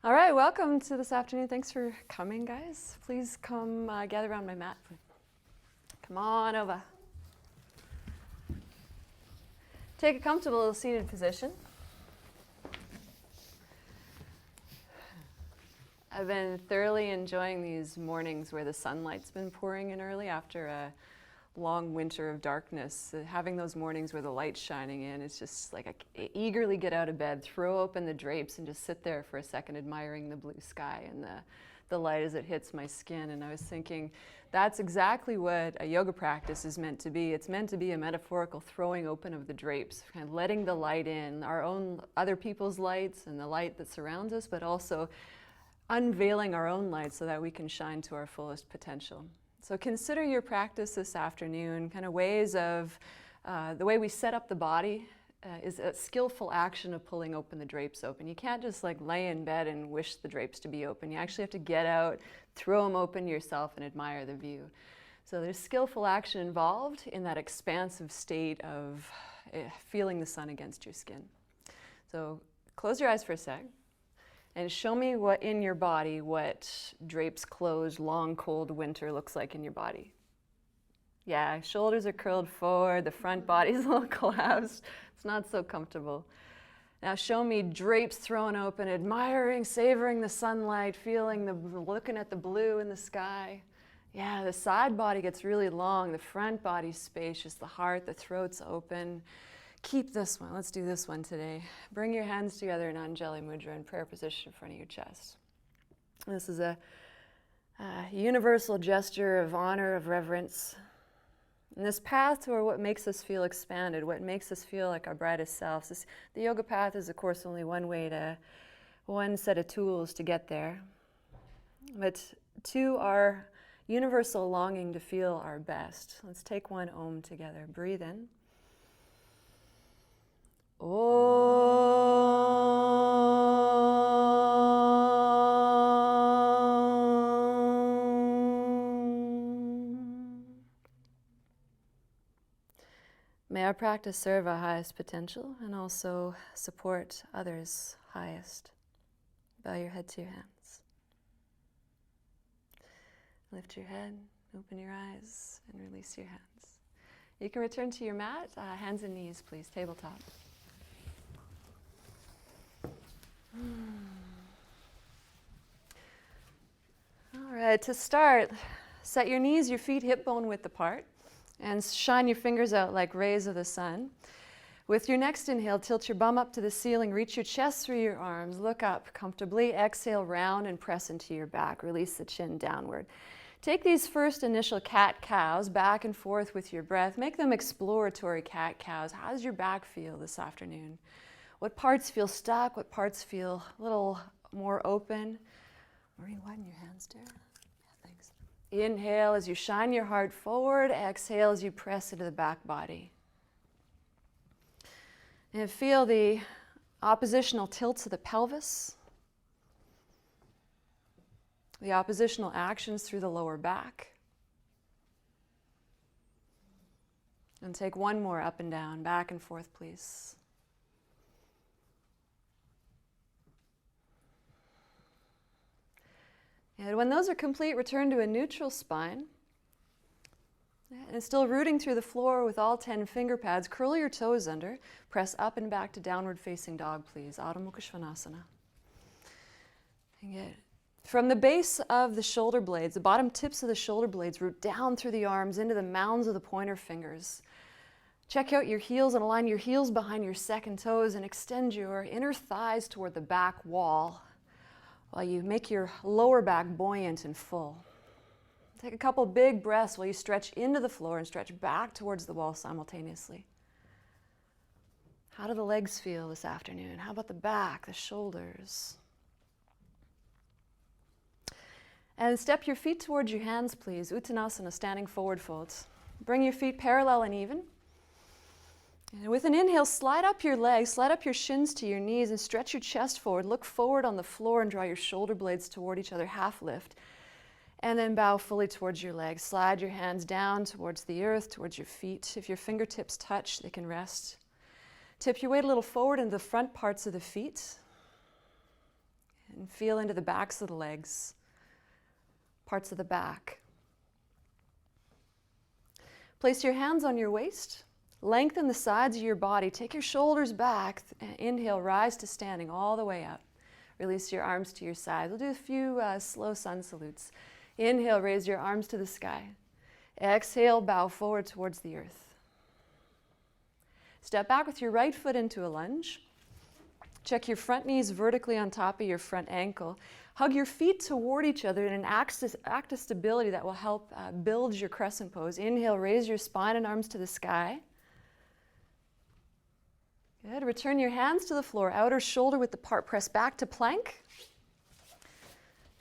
All right, welcome to this afternoon. Thanks for coming, guys. Please come gather around my mat. Come on over. Take a comfortable seated position. I've been thoroughly enjoying these mornings where the sunlight's been pouring in early after a long winter of darkness. Having those mornings where the light's shining in, it's just like I eagerly get out of bed, throw open the drapes, and just sit there for a second admiring the blue sky and the light as it hits my skin. And I was thinking, that's exactly what a yoga practice is meant to be. It's meant to be a metaphorical throwing open of the drapes, kind of letting the light in, our own, other people's lights and the light that surrounds us, but also unveiling our own light so that we can shine to our fullest potential. So consider your practice this afternoon, kind of ways of, the way we set up the body is a skillful action of pulling open the drapes open. You can't just like lay in bed and wish the drapes to be open. You actually have to get out, throw them open yourself and admire the view. So there's skillful action involved in that expansive state of feeling the sun against your skin. So close your eyes for a sec. And show me what in your body, what drapes closed, long, cold winter looks like in your body. Yeah, shoulders are curled forward, the front body's a little collapsed. It's not so comfortable. Now show me drapes thrown open, admiring, savoring the sunlight, feeling looking at the blue in the sky. Yeah, the side body gets really long, the front body's spacious, the heart, the throat's open. Keep this one. Let's do this one today. Bring your hands together in Anjali Mudra in prayer position in front of your chest. This is a universal gesture of honor, of reverence. And this path toward what makes us feel expanded, what makes us feel like our brightest selves. The yoga path is, of course, only one set of tools to get there. But to our universal longing to feel our best, let's take one Om together. Breathe in. May our practice serve our highest potential and also support others' highest. Bow your head to your hands. Lift your head, open your eyes, and release your hands. You can return to your mat, hands and knees, please, tabletop. All right, to start, set your knees, your feet hip bone width apart, and shine your fingers out like rays of the sun. With your next inhale, tilt your bum up to the ceiling, reach your chest through your arms, look up comfortably, exhale, round and press into your back, release the chin downward. Take these first initial cat-cows back and forth with your breath. Make them exploratory cat-cows. How does your back feel this afternoon? What parts feel stuck? What parts feel a little more open? Maureen, widen your hands, dear. Yeah, thanks. Inhale as you shine your heart forward. Exhale as you press into the back body. And feel the oppositional tilts of the pelvis. The oppositional actions through the lower back. And take one more up and down, back and forth, please. And when those are complete, return to a neutral spine. And still rooting through the floor with all 10 finger pads, curl your toes under. Press up and back to downward facing dog, please. Adho Mukha Svanasana. And get from the base of the shoulder blades, the bottom tips of the shoulder blades, root down through the arms into the mounds of the pointer fingers. Check out your heels and align your heels behind your second toes and extend your inner thighs toward the back wall while you make your lower back buoyant and full. Take a couple big breaths while you stretch into the floor and stretch back towards the wall simultaneously. How do the legs feel this afternoon? How about the back, the shoulders? And step your feet towards your hands, please. Uttanasana, standing forward folds. Bring your feet parallel and even. And with an inhale, slide up your legs, slide up your shins to your knees and stretch your chest forward. Look forward on the floor and draw your shoulder blades toward each other, half lift. And then bow fully towards your legs. Slide your hands down towards the earth, towards your feet. If your fingertips touch, they can rest. Tip your weight a little forward into the front parts of the feet. And feel into the backs of the legs, parts of the back. Place your hands on your waist. Lengthen the sides of your body. Take your shoulders back. Inhale, rise to standing all the way up. Release your arms to your side. We'll do a few slow sun salutes. Inhale, raise your arms to the sky. Exhale, bow forward towards the earth. Step back with your right foot into a lunge. Check your front knees vertically on top of your front ankle. Hug your feet toward each other in an act of stability that will help build your crescent pose. Inhale, raise your spine and arms to the sky. Good. Return your hands to the floor, outer shoulder width apart. Press back to plank.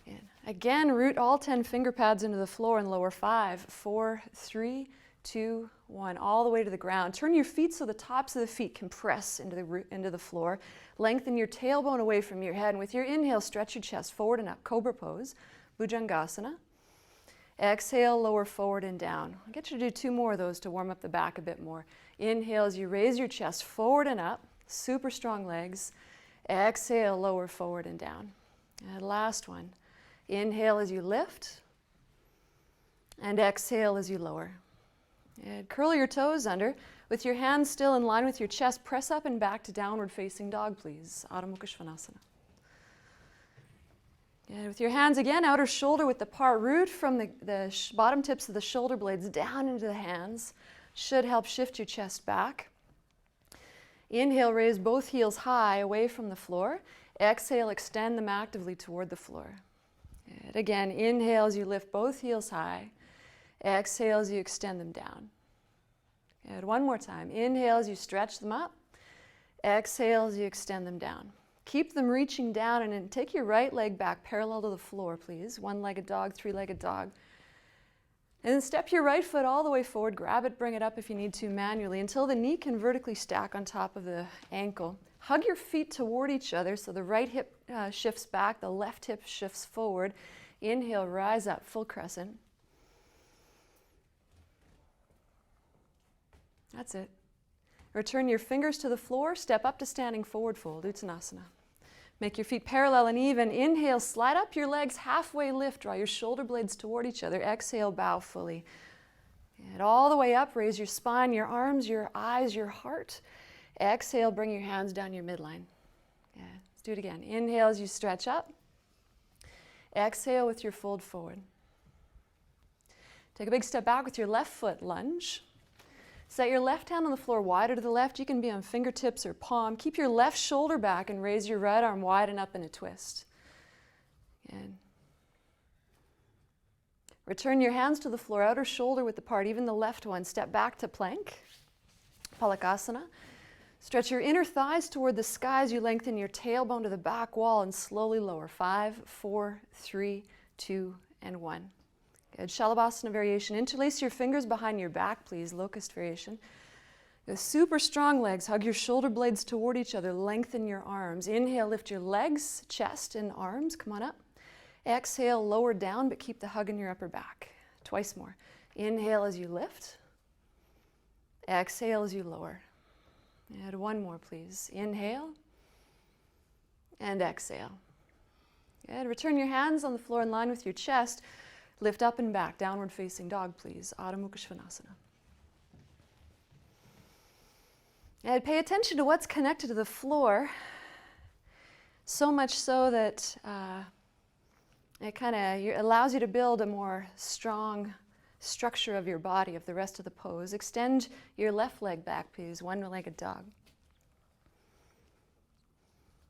And again, root all 10 finger pads into the floor and lower 5, 4, 3, 2, 1, all the way to the ground. Turn your feet so the tops of the feet compress into the floor. Lengthen your tailbone away from your head. And with your inhale, stretch your chest forward and up. Cobra pose, Bhujangasana. Exhale, lower forward and down. I'll get you to do 2 more of those to warm up the back a bit more. Inhale as you raise your chest forward and up. Super strong legs. Exhale, lower forward and down. And last one. Inhale as you lift. And exhale as you lower. And curl your toes under. With your hands still in line with your chest, press up and back to downward facing dog, please. Adho Mukha Svanasana. And with your hands again, outer shoulder width apart, root from the bottom tips of the shoulder blades down into the hands. Should help shift your chest back. Inhale, raise both heels high away from the floor. Exhale, extend them actively toward the floor. And again, inhale as you lift both heels high. Exhale as you extend them down. And one more time. Inhale as you stretch them up. Exhale as you extend them down. Keep them reaching down and then take your right leg back parallel to the floor, please. One-legged dog, three-legged dog. And then step your right foot all the way forward. Grab it, bring it up if you need to manually until the knee can vertically stack on top of the ankle. Hug your feet toward each other so the right hip shifts back, the left hip shifts forward. Inhale, rise up, full crescent. That's it. Return your fingers to the floor. Step up to standing forward fold, Uttanasana. Make your feet parallel and even. Inhale, slide up your legs, halfway lift. Draw your shoulder blades toward each other. Exhale, bow fully. And all the way up, raise your spine, your arms, your eyes, your heart. Exhale, bring your hands down your midline. Yeah, let's do it again. Inhale as you stretch up. Exhale with your fold forward. Take a big step back with your left foot, lunge. Set your left hand on the floor wider to the left. You can be on fingertips or palm. Keep your left shoulder back and raise your right arm wide and up in a twist. Again. Return your hands to the floor, outer shoulder width apart, even the left one. Step back to plank, Palakasana. Stretch your inner thighs toward the sky as you lengthen your tailbone to the back wall and slowly lower. 5, 4, 3, 2, and 1. Good. Shalabhasana variation. Interlace your fingers behind your back, please. Locust variation. Good. Super strong legs. Hug your shoulder blades toward each other. Lengthen your arms. Inhale, lift your legs, chest, and arms. Come on up. Exhale, lower down, but keep the hug in your upper back. Twice more. Inhale as you lift. Exhale as you lower. And one more, please. Inhale. And exhale. Good. Return your hands on the floor in line with your chest. Lift up and back, downward facing dog, please. Adho Mukha Svanasana. And pay attention to what's connected to the floor, so much so that it kind of allows you to build a more strong structure of your body, of the rest of the pose. Extend your left leg back, please, one-legged dog.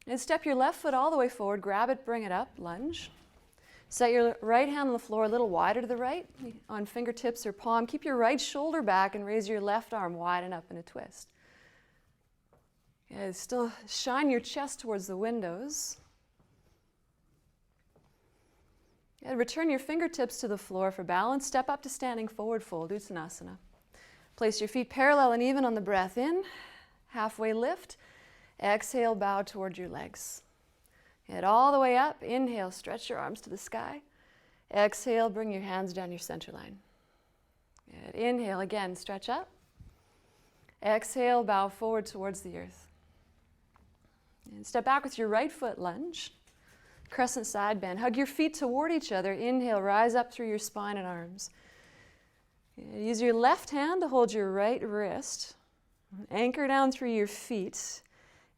And step your left foot all the way forward, grab it, bring it up, lunge. Set your right hand on the floor a little wider to the right, on fingertips or palm. Keep your right shoulder back and raise your left arm wide and up in a twist. Yeah, still shine your chest towards the windows. Yeah, return your fingertips to the floor for balance. Step up to standing forward fold, Uttanasana. Place your feet parallel and even on the breath in. Halfway lift. Exhale, bow toward your legs. Head all the way up. Inhale, stretch your arms to the sky. Exhale, bring your hands down your center line. Good. Inhale, again, stretch up. Exhale, bow forward towards the earth. And step back with your right foot, lunge. Crescent side bend. Hug your feet toward each other. Inhale, rise up through your spine and arms. Use your left hand to hold your right wrist. Anchor down through your feet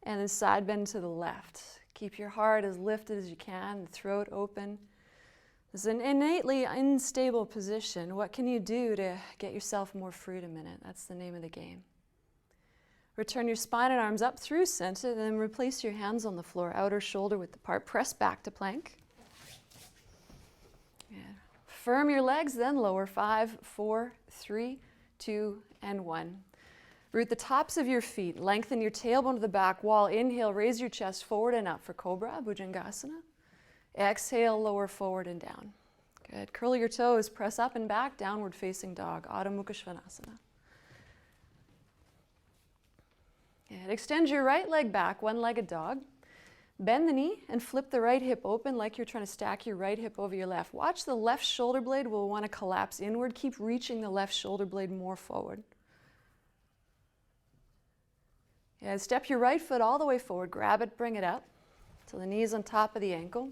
and then side bend to the left. Keep your heart as lifted as you can, the throat open. This is an innately unstable position. What can you do to get yourself more freedom in it? That's the name of the game. Return your spine and arms up through center, then replace your hands on the floor, outer shoulder width apart. Press back to plank. Yeah. Firm your legs, then lower. 5, 4, 3, 2, and 1. Root the tops of your feet. Lengthen your tailbone to the back wall. Inhale, raise your chest forward and up for Cobra, Bhujangasana. Exhale, lower forward and down. Good. Curl your toes, press up and back, downward facing dog, Adho Mukha Svanasana. Good. Extend your right leg back, one-legged dog. Bend the knee and flip the right hip open like you're trying to stack your right hip over your left. Watch the left shoulder blade will want to collapse inward. Keep reaching the left shoulder blade more forward. Yeah, step your right foot all the way forward. Grab it, bring it up till the knee's on top of the ankle.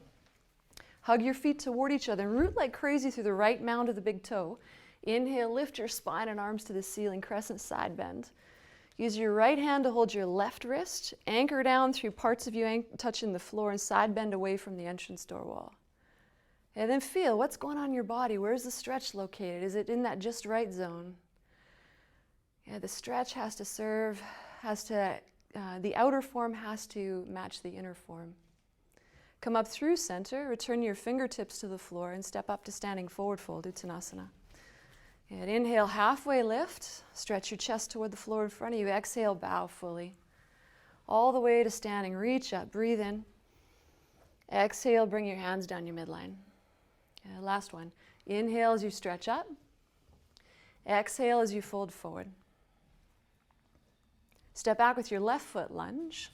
Hug your feet toward each other and root like crazy through the right mound of the big toe. Inhale, lift your spine and arms to the ceiling, crescent side bend. Use your right hand to hold your left wrist. Anchor down through parts of you touching the floor and side bend away from the entrance door wall. And then feel what's going on in your body. Where's the stretch located? Is it in that just right zone? Yeah, the stretch has to serve, the outer form has to match the inner form. Come up through center, return your fingertips to the floor and step up to standing forward fold, Uttanasana. And inhale, halfway lift, stretch your chest toward the floor in front of you. Exhale, bow fully. All the way to standing, reach up, breathe in. Exhale, bring your hands down your midline. Last one. Inhale as you stretch up. Exhale as you fold forward. Step back with your left foot, lunge.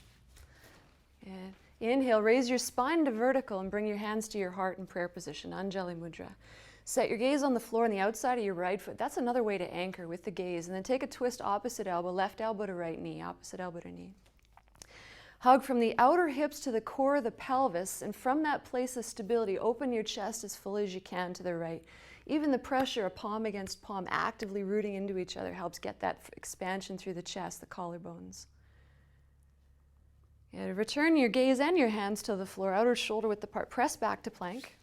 And inhale, raise your spine to vertical and bring your hands to your heart in prayer position, Anjali Mudra. Set your gaze on the floor on the outside of your right foot. That's another way to anchor with the gaze. And then take a twist opposite elbow, left elbow to right knee, opposite elbow to knee. Hug from the outer hips to the core of the pelvis, and from that place of stability, open your chest as fully as you can to the right. Even the pressure of palm against palm, actively rooting into each other, helps get that expansion through the chest, the collarbones. Yeah, return your gaze and your hands to the floor, outer shoulder width apart. Press back to plank.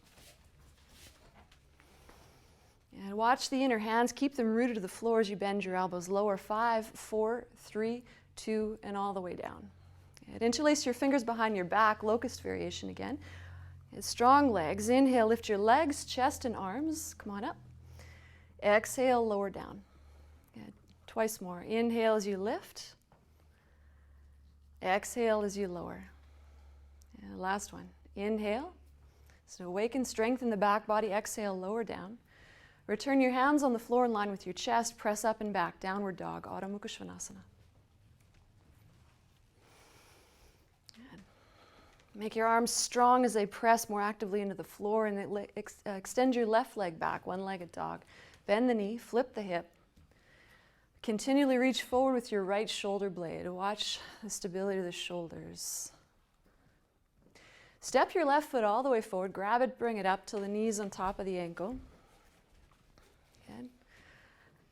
And watch the inner hands. Keep them rooted to the floor as you bend your elbows. Lower. 5, 4, 3, 2, and all the way down. And interlace your fingers behind your back, locust variation again. And strong legs. Inhale, lift your legs, chest, and arms. Come on up. Exhale, lower down. Good. Twice more. Inhale as you lift. Exhale as you lower. And last one. Inhale. So awaken strength in the back body. Exhale, lower down. Return your hands on the floor in line with your chest. Press up and back. Downward dog. Adho Mukha Svanasana. Make your arms strong as they press more actively into the floor, and extend your left leg back, one-legged dog. Bend the knee, flip the hip. Continually reach forward with your right shoulder blade. Watch the stability of the shoulders. Step your left foot all the way forward. Grab it, bring it up till the knee's on top of the ankle. Good.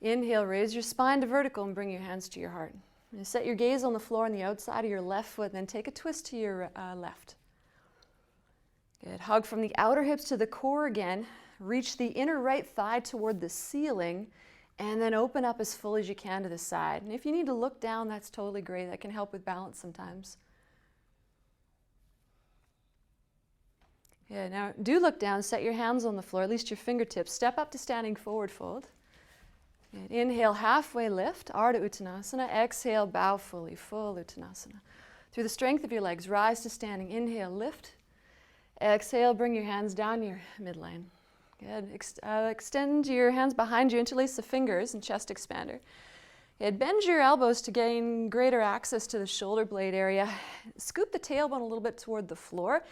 Inhale, raise your spine to vertical and bring your hands to your heart. And set your gaze on the floor on the outside of your left foot, and then take a twist to your left. Good. Hug from the outer hips to the core again. Reach the inner right thigh toward the ceiling, and then open up as full as you can to the side. And if you need to look down, that's totally great. That can help with balance sometimes. Yeah, now do look down. Set your hands on the floor, at least your fingertips. Step up to standing forward fold. And inhale, halfway lift, Ardha Uttanasana. Exhale, bow fully, full Uttanasana. Through the strength of your legs, rise to standing. Inhale, lift. Exhale, bring your hands down your midline. Good. Extend your hands behind you, interlace the fingers and chest expander. Good. Bend your elbows to gain greater access to the shoulder blade area. Scoop the tailbone a little bit toward the floor.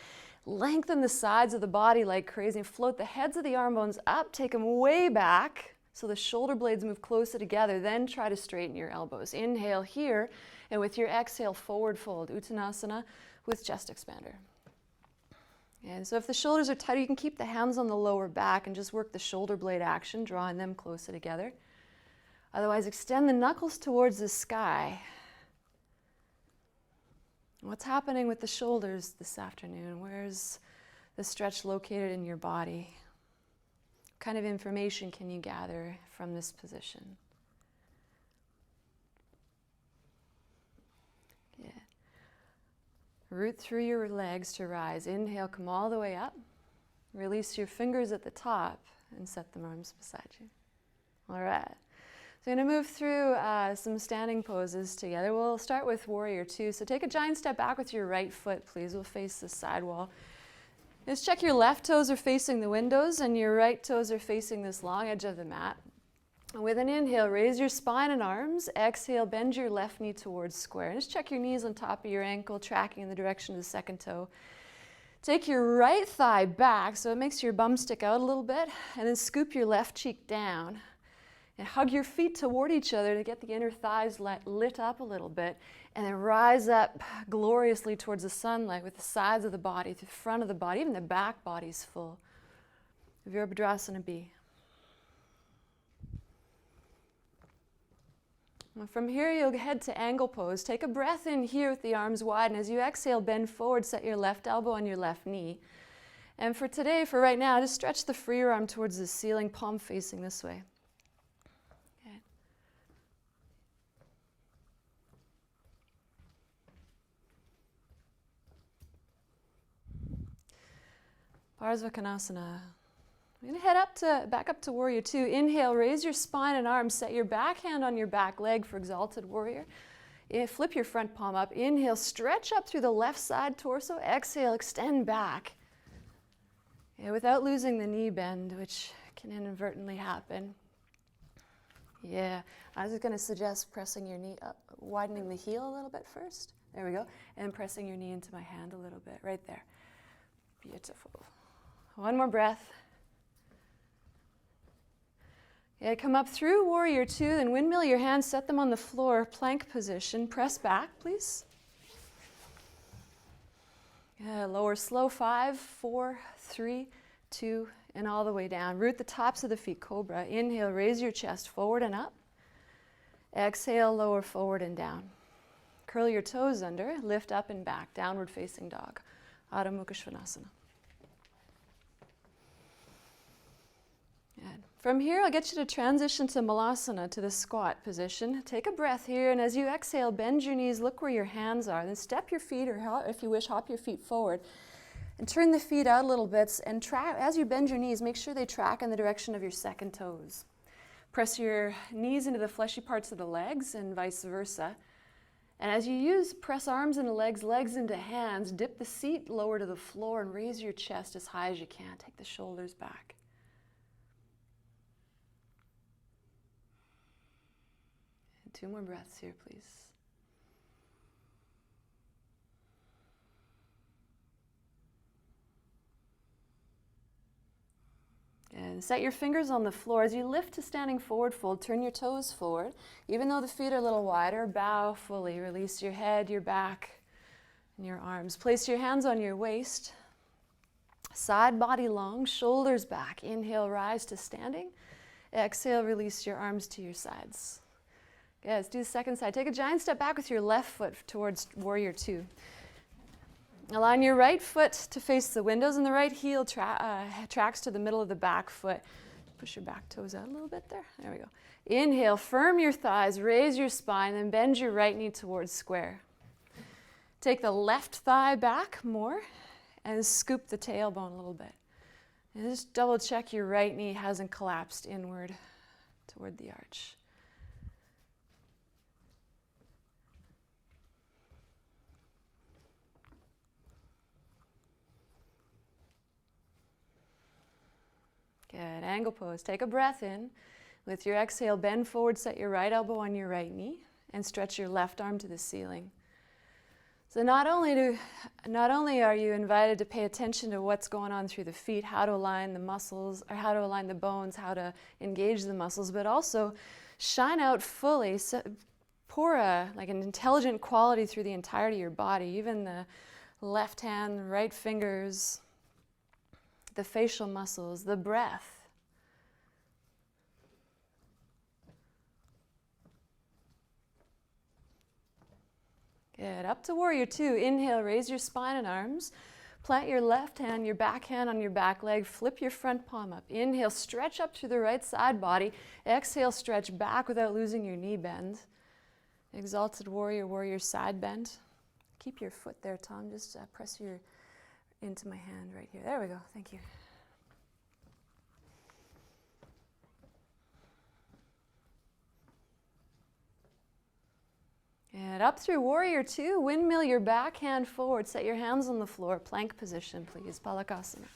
Lengthen the sides of the body like crazy and float the heads of the arm bones up. Take them way back so the shoulder blades move closer together. Then try to straighten your elbows. Inhale here, and with your exhale, forward fold, Uttanasana with chest expander. And so if the shoulders are tight, you can keep the hands on the lower back and just work the shoulder blade action, drawing them closer together. Otherwise, extend the knuckles towards the sky. What's happening with the shoulders this afternoon? Where's the stretch located in your body? What kind of information can you gather from this position? Yeah. Root through your legs to rise. Inhale, come all the way up. Release your fingers at the top and set the arms beside you. All right. So I'm going to move through some standing poses together. We'll start with Warrior Two. So take a giant step back with your right foot, please. We'll face the side wall. Just check your left toes are facing the windows and your right toes are facing this long edge of the mat. And with an inhale, raise your spine and arms. Exhale, bend your left knee towards square. And just check your knees on top of your ankle, tracking in the direction of the second toe. Take your right thigh back so it makes your bum stick out a little bit, and then scoop your left cheek down. And hug your feet toward each other to get the inner thighs lit up a little bit, and then rise up gloriously towards the sunlight with the sides of the body, the front of the body, even the back body's full. Virabhadrasana B. From here, you'll head to angle pose. Take a breath in here with the arms wide, and as you exhale, bend forward, set your left elbow on your left knee. And for today, for right now, just stretch the free arm towards the ceiling, palm facing this way. Okay. Parsvakonasana. We're going to head back up to Warrior Two. Inhale, raise your spine and arms. Set your back hand on your back leg for Exalted Warrior. Flip your front palm up. Inhale, stretch up through the left side torso. Exhale, extend back. Without losing the knee bend, which can inadvertently happen. Yeah, I was just going to suggest pressing your knee up, widening the heel a little bit first. There we go. And pressing your knee into my hand a little bit, right there. Beautiful. One more breath. Yeah, come up through Warrior Two, then windmill your hands, set them on the floor, plank position. Press back, please. Yeah, lower slow, 5, 4, 3, 2, and all the way down. Root the tops of the feet, Cobra. Inhale, raise your chest forward and up. Exhale, lower forward and down. Curl your toes under, lift up and back, downward facing dog. Adho Mukha Svanasana. Good. From here, I'll get you to transition to Malasana, to the squat position. Take a breath here, and as you exhale, bend your knees, look where your hands are. Then step your feet, or if you wish, hop your feet forward. And turn the feet out a little bit, and as you bend your knees, make sure they track in the direction of your second toes. Press your knees into the fleshy parts of the legs, and vice versa. And as you press arms into legs, legs into hands, dip the seat lower to the floor, and raise your chest as high as you can. Take the shoulders back. Two more breaths here, please. And set your fingers on the floor. As you lift to standing forward fold, turn your toes forward. Even though the feet are a little wider, bow fully. Release your head, your back, and your arms. Place your hands on your waist. Side body long, shoulders back. Inhale, rise to standing. Exhale, release your arms to your sides. Okay, let's do the second side. Take a giant step back with your left foot towards Warrior Two. Align your right foot to face the windows, and the right heel tracks to the middle of the back foot. Push your back toes out a little bit there. There we go. Inhale, firm your thighs, raise your spine, then bend your right knee towards square. Take the left thigh back more, and scoop the tailbone a little bit. And just double check your right knee hasn't collapsed inward toward the arch. Good. Angle pose. Take a breath in. With your exhale, bend forward, set your right elbow on your right knee, and stretch your left arm to the ceiling. So not only are you invited to pay attention to what's going on through the feet, how to align the muscles, or how to align the bones, how to engage the muscles, but also shine out fully. So pour like an intelligent quality through the entirety of your body, even the left hand, right fingers, the facial muscles, the breath. Good. Up to warrior two. Inhale, raise your spine and arms. Plant your left hand, your back hand on your back leg. Flip your front palm up. Inhale, stretch up to the right side body. Exhale, stretch back without losing your knee bend. Exalted warrior, warrior side bend. Keep your foot there, Tom. Just press your into my hand right here. There we go. Thank you. And up through warrior two, windmill your back hand forward. Set your hands on the floor. Plank position, please. Palakasana.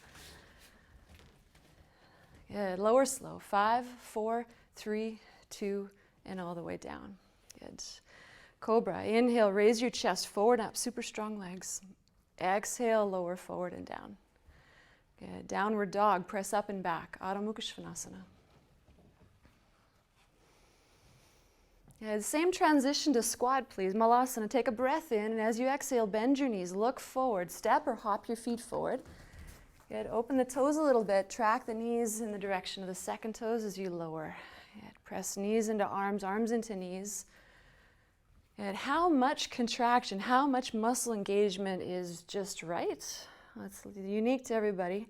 Good. Lower slow. 5, 4, 3, 2, and all the way down. Good. Cobra. Inhale, raise your chest forward up. Super strong legs. Exhale, lower forward and down. Good. Downward dog. Press up and back. Adho Mukha Svanasana. Yeah, the same transition to squat, please. Malasana, take a breath in, and as you exhale, bend your knees, look forward, step or hop your feet forward. Good. Open the toes a little bit, track the knees in the direction of the second toes as you lower. Good. Press knees into arms, arms into knees. Good. How much contraction, how much muscle engagement is just right? That's unique to everybody.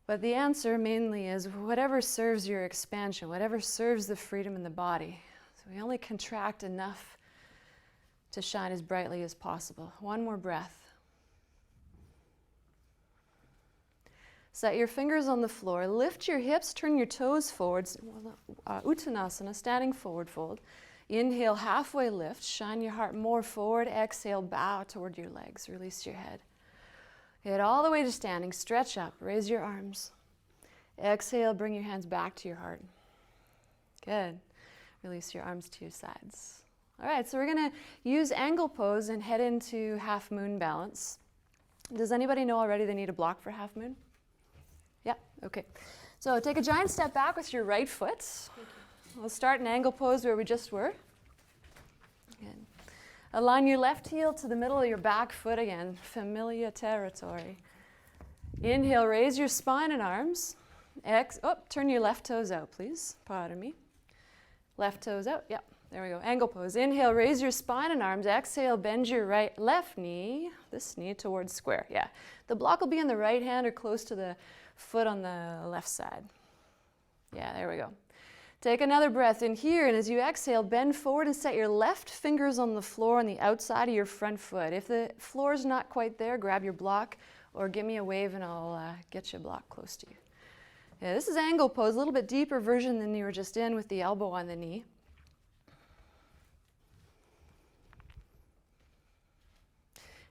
But the answer mainly is whatever serves your expansion, whatever serves the freedom in the body. We only contract enough to shine as brightly as possible. One more breath. Set your fingers on the floor. Lift your hips, turn your toes forward. Uttanasana, standing forward fold. Inhale, halfway lift. Shine your heart more forward. Exhale, bow toward your legs. Release your head. Get all the way to standing. Stretch up. Raise your arms. Exhale, bring your hands back to your heart. Good. Release your arms to your sides. All right, so we're going to use angle pose and head into half moon balance. Does anybody know already they need a block for half moon? Yeah, okay. So take a giant step back with your right foot. We'll start in angle pose where we just were. Good. Align your left heel to the middle of your back foot again, familiar territory. Inhale, raise your spine and arms. Turn your left toes out, please. Pardon me. Left toes out. Yep, there we go. Angle pose. Inhale, raise your spine and arms. Exhale, bend your left knee, this knee towards square. Yeah. The block will be in the right hand or close to the foot on the left side. Yeah, there we go. Take another breath in here, and as you exhale, bend forward and set your left fingers on the floor on the outside of your front foot. If the floor is not quite there, grab your block or give me a wave and I'll get you a block close to you. Yeah, this is angle pose, a little bit deeper version than you were just in with the elbow on the knee.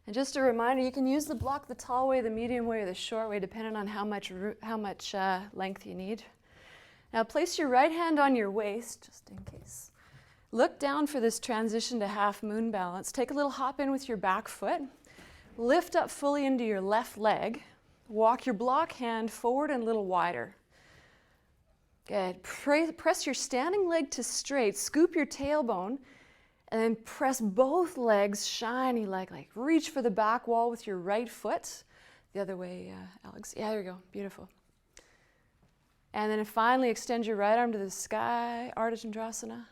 And just a reminder, you can use the block the tall way, the medium way, or the short way, depending on how much length you need. Now place your right hand on your waist, just in case. Look down for this transition to half moon balance. Take a little hop in with your back foot. Lift up fully into your left leg. Walk your block hand forward and a little wider. Good. Press your standing leg to straight. Scoop your tailbone and then press both legs shiny like reach for the back wall with your right foot. The other way, Alex. Yeah, there you go. Beautiful. And then finally extend your right arm to the sky, Ardha Chandrasana.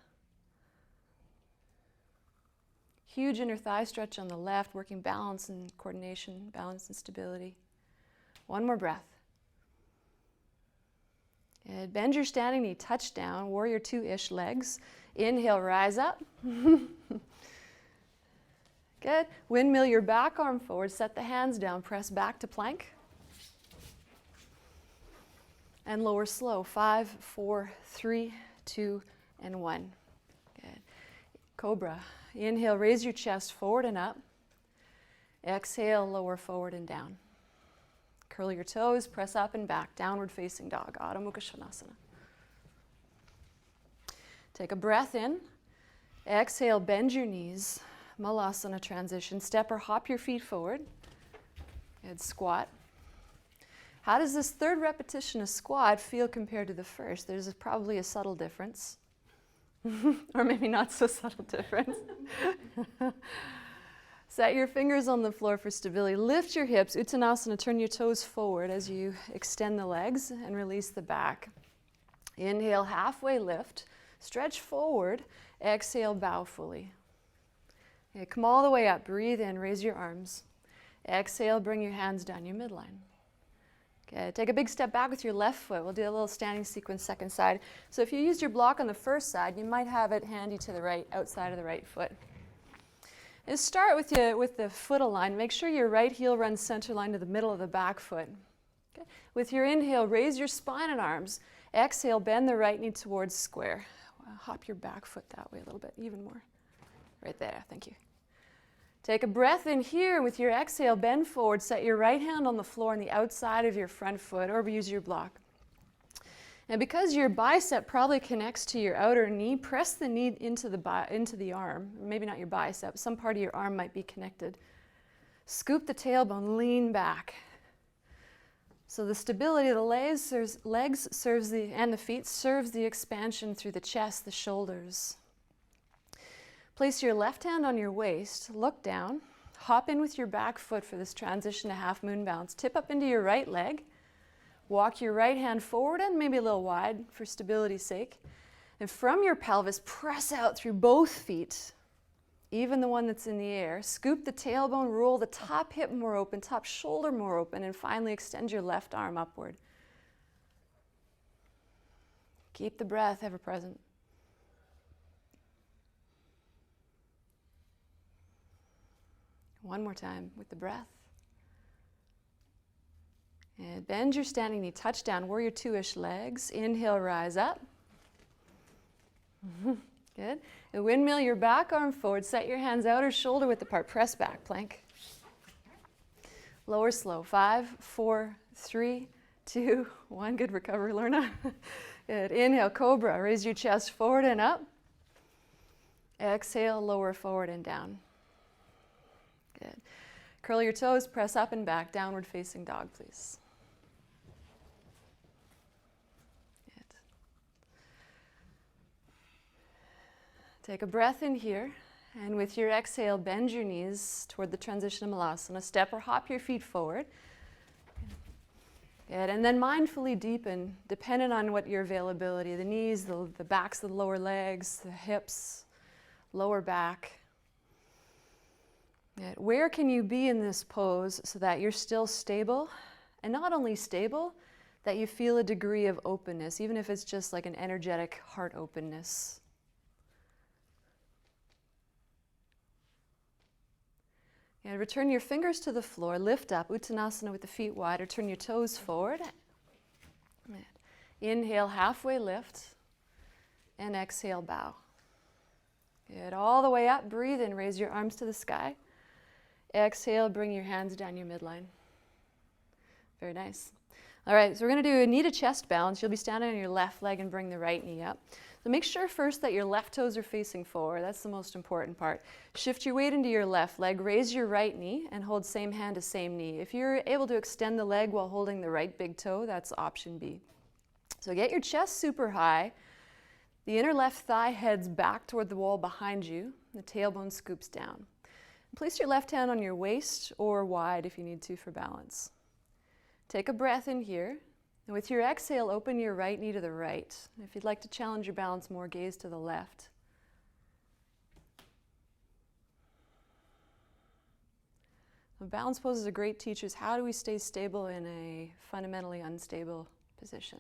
Huge inner thigh stretch on the left, working balance and coordination, balance and stability. One more breath. And bend your standing knee, touch down, warrior two-ish legs. Inhale, rise up. Good. Windmill your back arm forward, set the hands down, press back to plank. And lower slow, 5, 4, 3, 2, and 1. Good. Cobra. Inhale, raise your chest forward and up. Exhale, lower forward and down. Curl your toes, press up and back, downward facing dog, Adho Mukha Svanasana. Take a breath in. Exhale, bend your knees, Malasana transition. Step or hop your feet forward. Good, squat. How does this third repetition of squat feel compared to the first? There's probably a subtle difference. Or maybe not so subtle difference. Set your fingers on the floor for stability. Lift your hips, Uttanasana, turn your toes forward as you extend the legs and release the back. Inhale, halfway lift, stretch forward, exhale, bow fully. Okay, come all the way up, breathe in, raise your arms. Exhale, bring your hands down your midline. Okay, take a big step back with your left foot. We'll do a little standing sequence second side. So if you used your block on the first side, you might have it handy to the right, outside of the right foot. And start with the foot aligned. Make sure your right heel runs center line to the middle of the back foot. Okay. With your inhale, raise your spine and arms. Exhale, bend the right knee towards square. Hop your back foot that way a little bit, even more. Right there, thank you. Take a breath in here. With your exhale, bend forward. Set your right hand on the floor on the outside of your front foot, or use your block. And because your bicep probably connects to your outer knee, press the knee into the arm. Maybe not your bicep. Some part of your arm might be connected. Scoop the tailbone, lean back. So the stability of the legs serves and the feet serves the expansion through the chest, the shoulders. Place your left hand on your waist, look down, hop in with your back foot for this transition to half moon bounce. Tip up into your right leg. Walk your right hand forward and maybe a little wide for stability's sake. And from your pelvis, press out through both feet, even the one that's in the air. Scoop the tailbone, roll the top hip more open, top shoulder more open, and finally extend your left arm upward. Keep the breath ever present. One more time with the breath. And bend your standing knee, touch down, warrior two-ish legs. Inhale, rise up. Good. And windmill your back arm forward, set your hands outer shoulder width apart, press back, plank. Lower slow, 5, 4, 3, 2, 1. Good recovery, Lorna. Good. Inhale, cobra, raise your chest forward and up. Exhale, lower forward and down. Good. Curl your toes, press up and back, downward facing dog, please. Good. Take a breath in here, and with your exhale, bend your knees toward the transition of Malasana. Step or hop your feet forward. Good. And then mindfully deepen, dependent on what your availability, the knees, the backs of the lower legs, the hips, lower back. Good. Where can you be in this pose so that you're still stable? And not only stable, that you feel a degree of openness, even if it's just like an energetic heart openness. And return your fingers to the floor, lift up, Uttanasana with the feet wide, or turn your toes forward. Inhale, halfway lift, and exhale, bow. Good, all the way up, breathe in, raise your arms to the sky. Exhale, bring your hands down your midline. Very nice. All right, so we're going to do a knee to chest balance. You'll be standing on your left leg and bring the right knee up. So make sure first that your left toes are facing forward. That's the most important part. Shift your weight into your left leg, raise your right knee, and hold same hand to same knee. If you're able to extend the leg while holding the right big toe, that's option B. So get your chest super high. The inner left thigh heads back toward the wall behind you. The tailbone scoops down. Place your left hand on your waist or wide if you need to for balance. Take a breath in here. And with your exhale, open your right knee to the right. If you'd like to challenge your balance more, gaze to the left. The balance poses are great teachers. How do we stay stable in a fundamentally unstable position?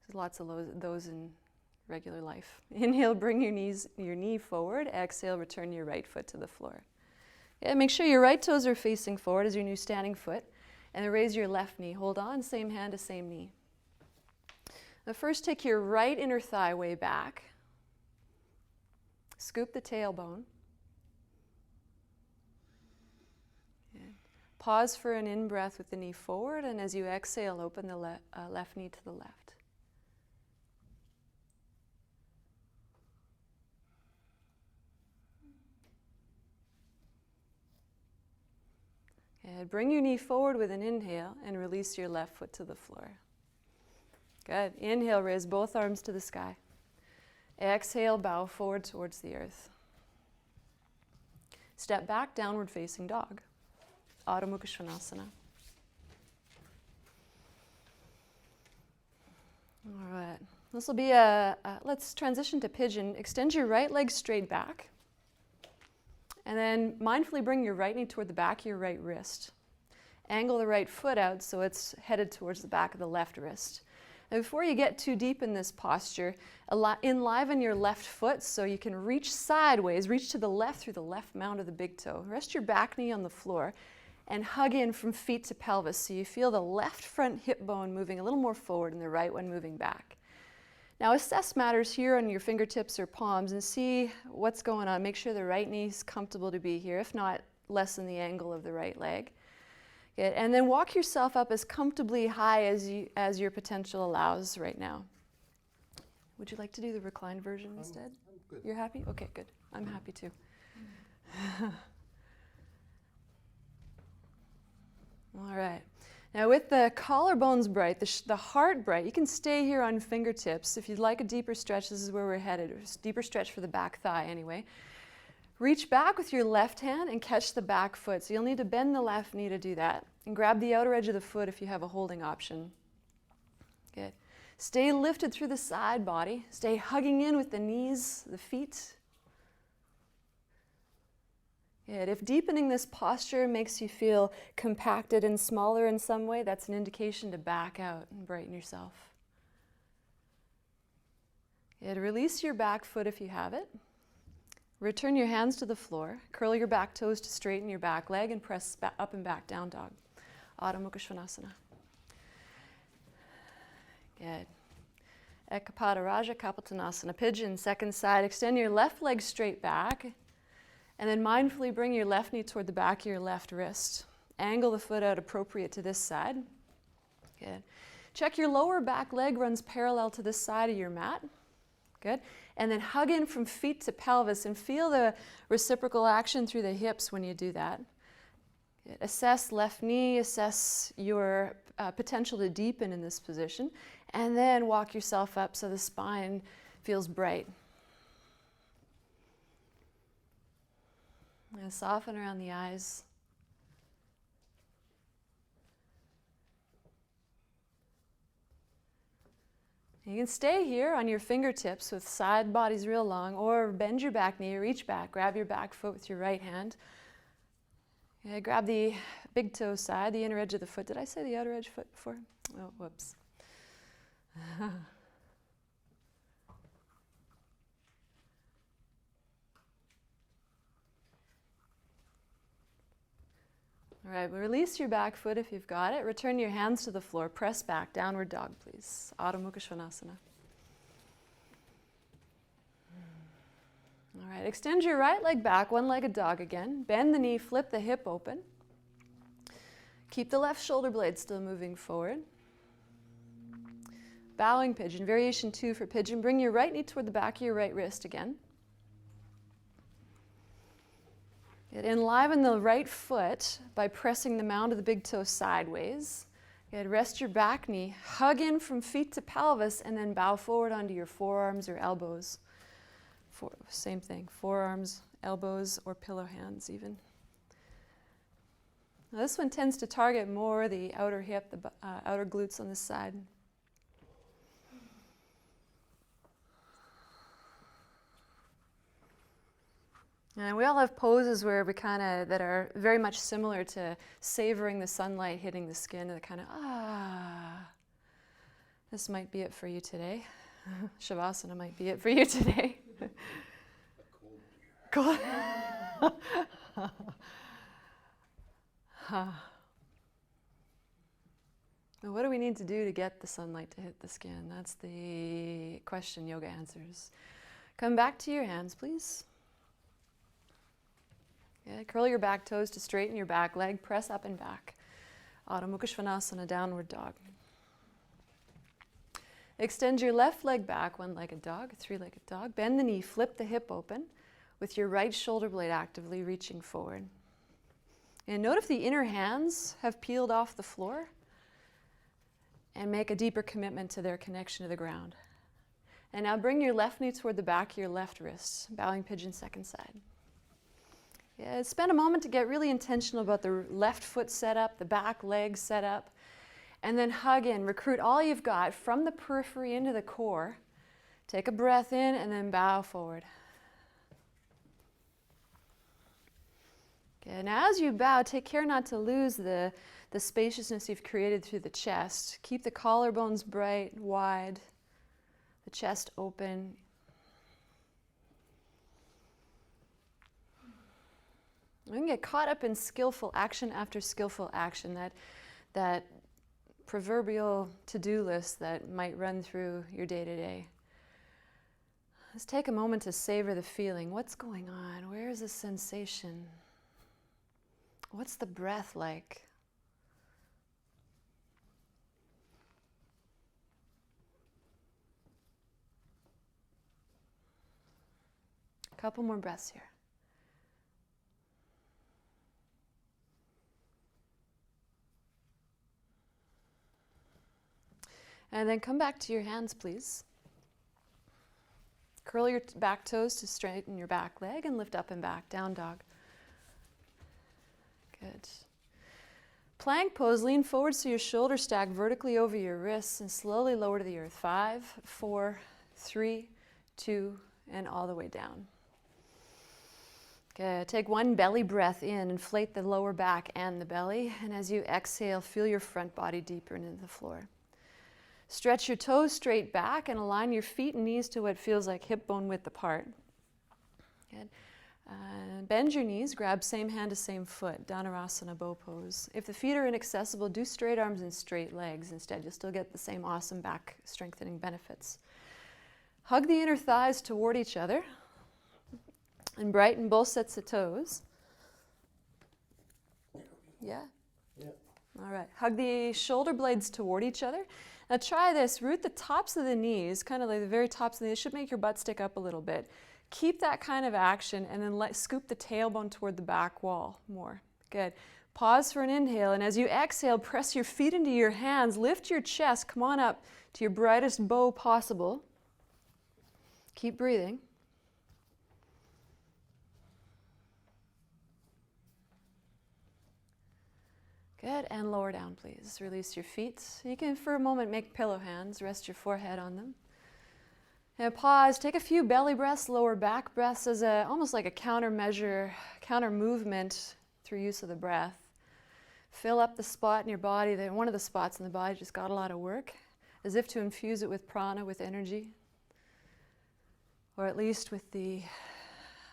There's lots of those in regular life. Inhale, bring your knee forward. Exhale, return your right foot to the floor. Yeah, make sure your right toes are facing forward as your new standing foot. And then raise your left knee. Hold on, same hand to same knee. Now first take your right inner thigh way back. Scoop the tailbone. And pause for an in-breath with the knee forward, and as you exhale, open the left knee to the left. Good. Bring your knee forward with an inhale and release your left foot to the floor. Good. Inhale, raise both arms to the sky. Exhale, bow forward towards the earth. Step back, downward facing dog. Adho Mukha Svanasana. All right, this will be let's transition to pigeon. Extend your right leg straight back. And then mindfully bring your right knee toward the back of your right wrist. Angle the right foot out so it's headed towards the back of the left wrist. Now before you get too deep in this posture, enliven your left foot so you can reach sideways, reach to the left through the left mound of the big toe. Rest your back knee on the floor and hug in from feet to pelvis so you feel the left front hip bone moving a little more forward and the right one moving back. Now assess matters here on your fingertips or palms and see what's going on. Make sure the right knee's comfortable to be here. If not, lessen the angle of the right leg. Good. And then walk yourself up as comfortably high as your potential allows right now. Would you like to do the reclined version instead? I'm good. You're happy? Okay, good. I'm happy too. All right. Now with the collarbones bright, the heart bright, you can stay here on fingertips. If you'd like a deeper stretch, this is where we're headed. Deeper stretch for the back thigh anyway. Reach back with your left hand and catch the back foot. So you'll need to bend the left knee to do that. And grab the outer edge of the foot if you have a holding option. Good. Stay lifted through the side body. Stay hugging in with the knees, the feet. Good. If deepening this posture makes you feel compacted and smaller in some way, that's an indication to back out and brighten yourself. Good. Release your back foot if you have it. Return your hands to the floor. Curl your back toes to straighten your back leg and press up and back, down dog. Adho Mukha Svanasana. Good. Ekapada Raja Kapotanasana. Pigeon, second side. Extend your left leg straight back. And then mindfully bring your left knee toward the back of your left wrist. Angle the foot out appropriate to this side. Good. Check your lower back leg runs parallel to this side of your mat. Good. And then hug in from feet to pelvis and feel the reciprocal action through the hips when you do that. Good. Assess left knee, assess your potential to deepen in this position, and then walk yourself up so the spine feels bright. And soften around the eyes. You can stay here on your fingertips with side bodies real long, or bend your back knee, reach back, grab your back foot with your right hand. Yeah, grab the big toe side, the inner edge of the foot. Did I say the outer edge foot before? Oh, whoops. All right, release your back foot if you've got it. Return your hands to the floor. Press back, downward dog, please. Adho Mukha Svanasana. All right, extend your right leg back, one-legged dog again. Bend the knee, flip the hip open. Keep the left shoulder blade still moving forward. Bowing pigeon, variation 2 for pigeon. Bring your right knee toward the back of your right wrist again. Enliven the right foot by pressing the mound of the big toe sideways. Good. Rest your back knee, hug in from feet to pelvis, and then bow forward onto your forearms or elbows. Same thing, forearms, elbows, or pillow hands even. Now this one tends to target more the outer hip, the outer glutes on this side. And we all have poses where we that are very much similar to savoring the sunlight hitting the skin, and this might be it for you today. Shavasana might be it for you today. Cold. Now what do we need to do to get the sunlight to hit the skin? That's the question yoga answers. Come back to your hands, please. Yeah, curl your back toes to straighten your back leg. Press up and back. Adho Mukha Svanasana, downward dog. Extend your left leg back, one-legged dog, three-legged dog. Bend the knee, flip the hip open with your right shoulder blade actively reaching forward. And note if the inner hands have peeled off the floor, and make a deeper commitment to their connection to the ground. And now bring your left knee toward the back of your left wrist. Bowing pigeon, second side. Okay, spend a moment to get really intentional about the left foot set up, the back leg set up, and then hug in. Recruit all you've got from the periphery into the core. Take a breath in and then bow forward. Okay, and as you bow, take care not to lose the spaciousness you've created through the chest. Keep the collarbones bright, wide, the chest open. We can get caught up in skillful action after skillful action, that proverbial to-do list that might run through your day-to-day. Let's take a moment to savor the feeling. What's going on? Where is the sensation? What's the breath like? A couple more breaths here. And then come back to your hands, please. Curl your back toes to straighten your back leg and lift up and back, down dog. Good. Plank pose, lean forward so your shoulders stack vertically over your wrists and slowly lower to the earth. 5, 4, 3, 2, and all the way down. Good. Take one belly breath in, inflate the lower back and the belly, and as you exhale, feel your front body deeper into the floor. Stretch your toes straight back and align your feet and knees to what feels like hip bone width apart. Good. Bend your knees, grab same hand to same foot, Dhanurasana bow pose. If the feet are inaccessible, do straight arms and straight legs instead. You'll still get the same awesome back strengthening benefits. Hug the inner thighs toward each other and brighten both sets of toes. Yeah? Yep. All right. Hug the shoulder blades toward each other. Now try this. Root the tops of the knees, kind of like the very tops of the knees. Should make your butt stick up a little bit. Keep that kind of action and then scoop the tailbone toward the back wall more. Good. Pause for an inhale, and as you exhale, press your feet into your hands. Lift your chest. Come on up to your brightest bow possible. Keep breathing. Good, and lower down, please. Release your feet. You can, for a moment, make pillow hands. Rest your forehead on them. And pause. Take a few belly breaths, lower back breaths as almost like a counter movement through use of the breath. Fill up the spot in your body, one of the spots in the body just got a lot of work, as if to infuse it with prana, with energy, or at least with the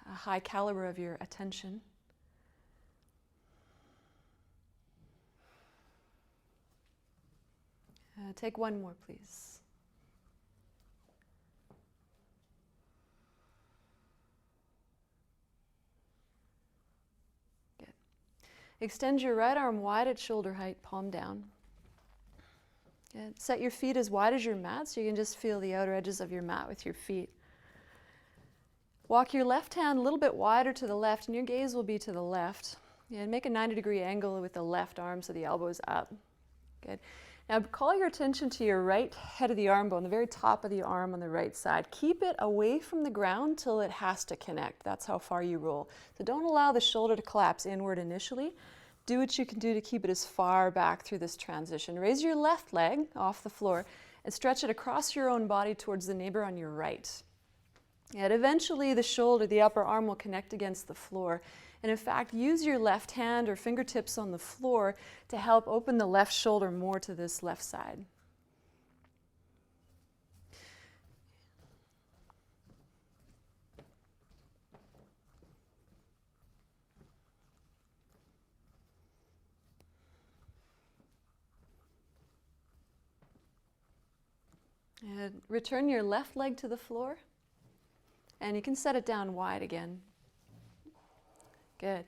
high caliber of your attention. Take one more, please. Good. Extend your right arm wide at shoulder height, palm down. Good. Set your feet as wide as your mat so you can just feel the outer edges of your mat with your feet. Walk your left hand a little bit wider to the left, and your gaze will be to the left. And make a 90-degree angle with the left arm so the elbow is up. Good. Now call your attention to your right head of the arm bone, the very top of the arm on the right side. Keep it away from the ground till it has to connect. That's how far you roll. So don't allow the shoulder to collapse inward initially. Do what you can do to keep it as far back through this transition. Raise your left leg off the floor and stretch it across your own body towards the neighbor on your right. And eventually the shoulder, the upper arm will connect against the floor. And in fact, use your left hand or fingertips on the floor to help open the left shoulder more to this left side. And return your left leg to the floor, and you can set it down wide again. Good.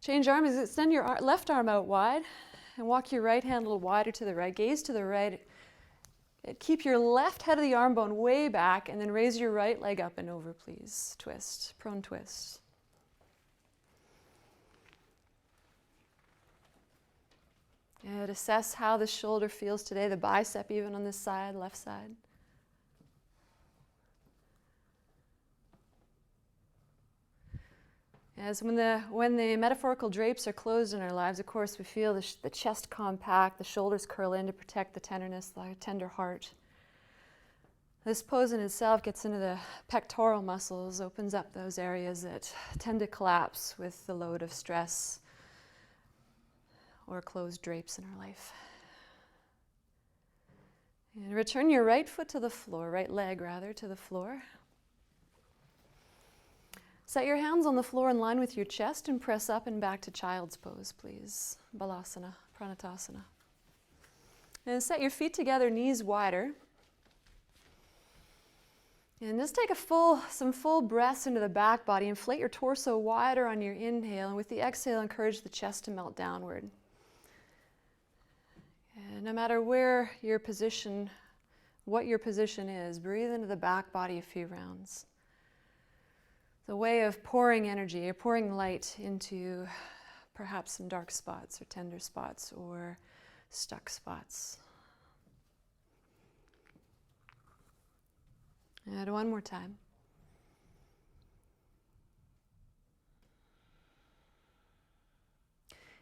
Change arms, extend your left arm out wide and walk your right hand a little wider to the right. Gaze to the right. Keep your left head of the arm bone way back and then raise your right leg up and over, please. Twist, prone twist. Good. Assess how the shoulder feels today, the bicep even on this side, left side. As when the metaphorical drapes are closed in our lives, of course, we feel the chest compact, the shoulders curl in to protect the tenderness, the tender heart. This pose in itself gets into the pectoral muscles, opens up those areas that tend to collapse with the load of stress or closed drapes in our life. And return your right foot to the floor, right leg rather, to the floor. Set your hands on the floor in line with your chest and press up and back to child's pose, please. Balasana, Pranatasana. And set your feet together, knees wider. And just take some full breaths into the back body. Inflate your torso wider on your inhale. And with the exhale, encourage the chest to melt downward. And no matter where your position, what your position is, breathe into the back body a few rounds. The way of pouring energy or pouring light into perhaps some dark spots or tender spots or stuck spots. And one more time.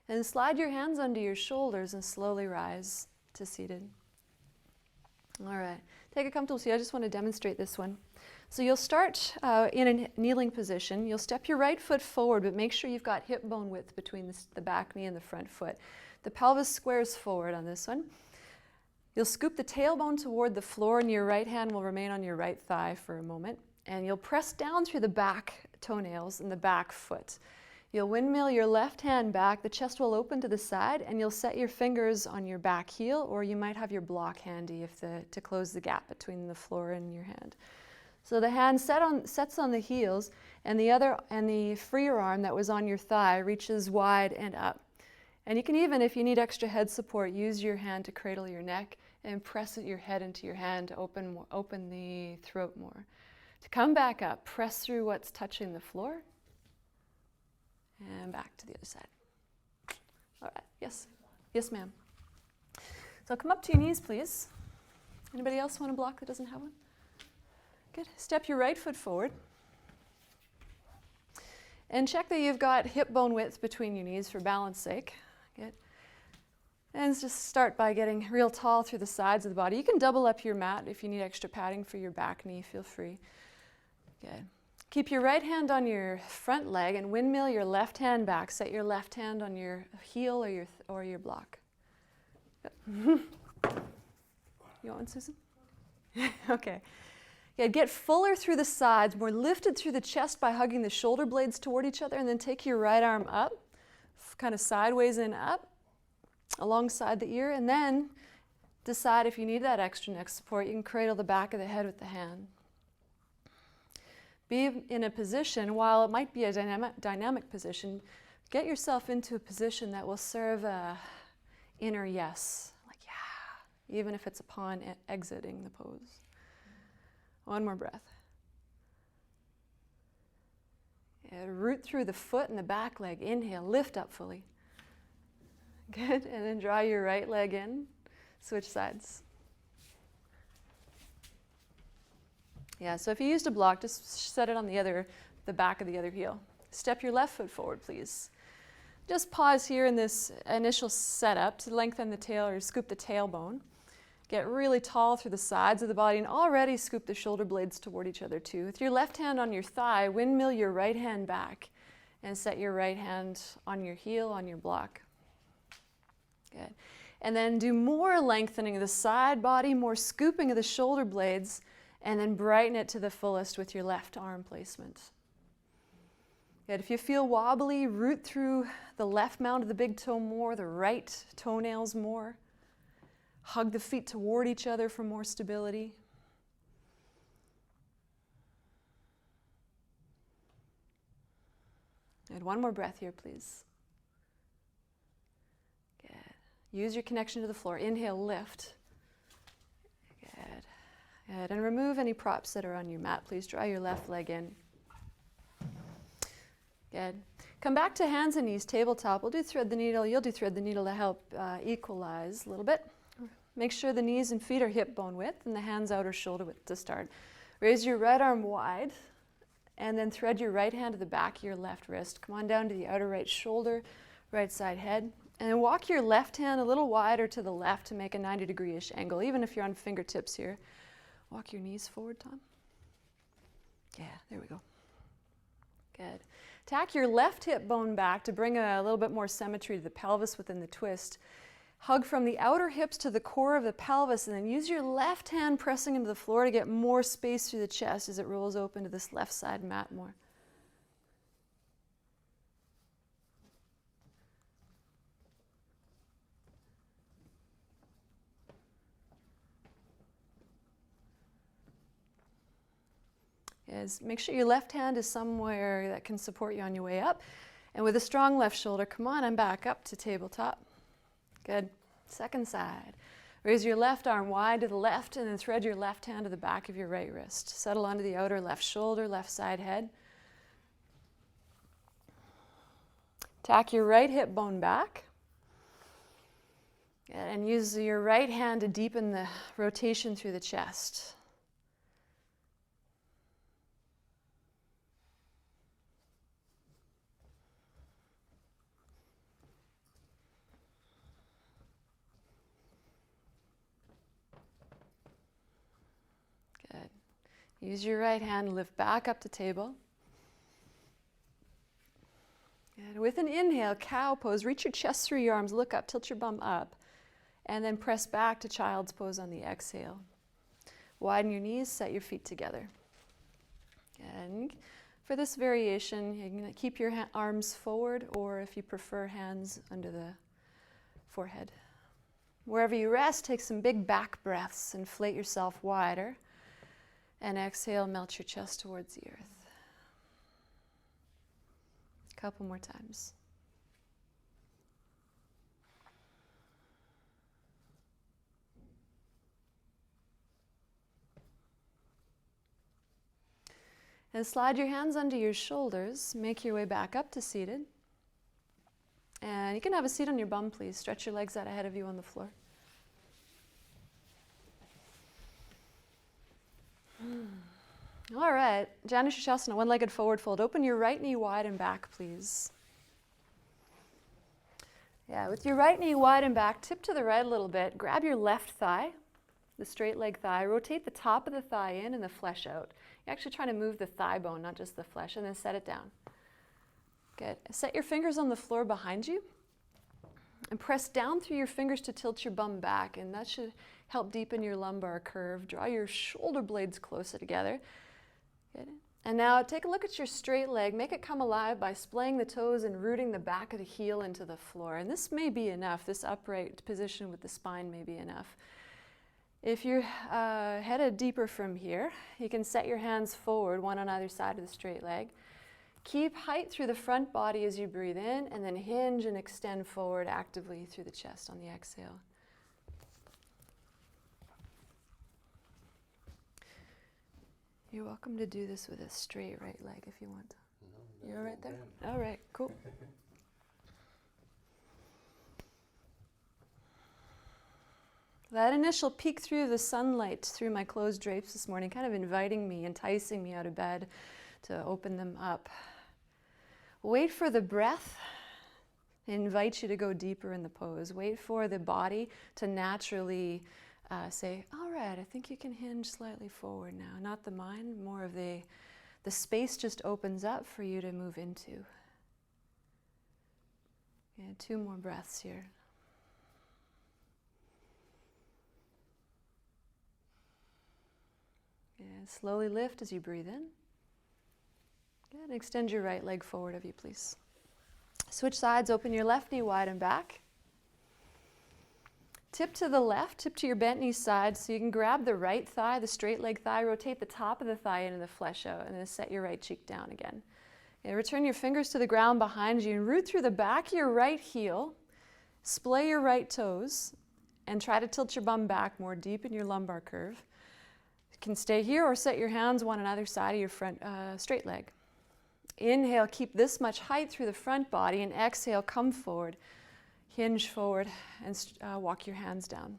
And slide your hands under your shoulders and slowly rise to seated. All right, take a comfortable seat. I just want to demonstrate this one. So you'll start in a kneeling position. You'll step your right foot forward, but make sure you've got hip bone width between the back knee and the front foot. The pelvis squares forward on this one. You'll scoop the tailbone toward the floor, and your right hand will remain on your right thigh for a moment. And you'll press down through the back toenails and the back foot. You'll windmill your left hand back. The chest will open to the side, and you'll set your fingers on your back heel, or you might have your block handy to close the gap between the floor and your hand. So the hand sets on the heels, and the freer arm that was on your thigh reaches wide and up. And you can even, if you need extra head support, use your hand to cradle your neck and press your head into your hand to open the throat more. To come back up, press through what's touching the floor, and back to the other side. All right, yes? Yes, ma'am. So come up to your knees, please. Anybody else want a block that doesn't have one? Good. Step your right foot forward. And check that you've got hip bone width between your knees for balance sake. Good. And just start by getting real tall through the sides of the body. You can double up your mat if you need extra padding for your back knee. Feel free. Good. Keep your right hand on your front leg and windmill your left hand back. Set your left hand on your heel or your block. Good. You want one, Susan? Okay. Yeah, get fuller through the sides, more lifted through the chest by hugging the shoulder blades toward each other, and then take your right arm up, kind of sideways and up, alongside the ear, and then decide if you need that extra neck support. You can cradle the back of the head with the hand. Be in a position, while it might be a dynamic position, get yourself into a position that will serve a inner yes, like yeah, even if it's upon exiting the pose. One more breath. Yeah, root through the foot and the back leg. Inhale, lift up fully. Good, and then draw your right leg in. Switch sides. Yeah, so if you used a block, just set it on the back of the other heel. Step your left foot forward, please. Just pause here in this initial setup to lengthen the tail or scoop the tailbone. Get really tall through the sides of the body and already scoop the shoulder blades toward each other too. With your left hand on your thigh, windmill your right hand back and set your right hand on your heel, on your block. Good. And then do more lengthening of the side body, more scooping of the shoulder blades, and then brighten it to the fullest with your left arm placement. Good. If you feel wobbly, root through the left mound of the big toe more, the right toenails more. Hug the feet toward each other for more stability. And one more breath here, please. Good. Use your connection to the floor. Inhale, lift. Good. Good. And remove any props that are on your mat. Please draw your left leg in. Good. Come back to hands and knees, tabletop. We'll do thread the needle. You'll do thread the needle to help equalize a little bit. Make sure the knees and feet are hip bone width and the hands outer shoulder width to start. Raise your right arm wide And then thread your right hand to the back of your left wrist. Come on down to the outer right shoulder, right side head. And then walk your left hand a little wider to the left to make a 90-degree-ish angle, even if you're on fingertips here. Walk your knees forward, Tom. Yeah, there we go. Good. Tack your left hip bone back to bring a little bit more symmetry to the pelvis within the twist. Hug from the outer hips to the core of the pelvis, and then use your left hand pressing into the floor to get more space through the chest as it rolls open to this left side mat more. Make sure your left hand is somewhere that can support you on your way up. And with a strong left shoulder, come on and back up to tabletop. Good. Second side. Raise your left arm wide to the left and then thread your left hand to the back of your right wrist. Settle onto the outer left shoulder, left side head. Tack your right hip bone back. And use your right hand to deepen the rotation through the chest. Good. Use your right hand to lift back up to table. And with an inhale, cow pose. Reach your chest through your arms, look up, tilt your bum up, and then press back to child's pose on the exhale. Widen your knees, set your feet together. And for this variation, you can keep your arms forward, or if you prefer, hands under the forehead. Wherever you rest, take some big back breaths, inflate yourself wider, and exhale, melt your chest towards the earth. A couple more times. And slide your hands under your shoulders. Make your way back up to seated. And you can have a seat on your bum, please. Stretch your legs out ahead of you on the floor. All right, Janu Shasana, one-legged forward fold. Open your right knee wide and back, please. Yeah, with your right knee wide and back, tip to the right a little bit. Grab your left thigh, the straight leg thigh. Rotate the top of the thigh in and the flesh out. You're actually trying to move the thigh bone, not just the flesh, and then set it down. Good. Set your fingers on the floor behind you and press down through your fingers to tilt your bum back, and that should help deepen your lumbar curve. Draw your shoulder blades closer together. Good. And now take a look at your straight leg. Make it come alive by splaying the toes and rooting the back of the heel into the floor. And this may be enough. This upright position with the spine may be enough. If you're headed deeper from here, you can set your hands forward, one on either side of the straight leg. Keep height through the front body as you breathe in, and then hinge and extend forward actively through the chest on the exhale. You're welcome to do this with a straight right leg if you want. No, you all right there? All right, cool. That initial peek through the sunlight through my closed drapes this morning, kind of inviting me, enticing me out of bed to open them up. Wait for the breath. It invites you to go deeper in the pose. Wait for the body to naturally say, all right, I think you can hinge slightly forward now. Not the mind, more of the space just opens up for you to move into. Yeah, 2 more breaths here. And slowly lift as you breathe in. Good. Extend your right leg forward of you, please. Switch sides, open your left knee wide and back. Tip to the left, tip to your bent knee side so you can grab the right thigh, the straight leg thigh, rotate the top of the thigh into the flesh out, and then set your right cheek down again. And return your fingers to the ground behind you and root through the back of your right heel, splay your right toes, and try to tilt your bum back more deep in your lumbar curve. You can stay here or set your hands one on either side of your front straight leg. Inhale, keep this much height through the front body, and exhale, come forward. Hinge forward and walk your hands down.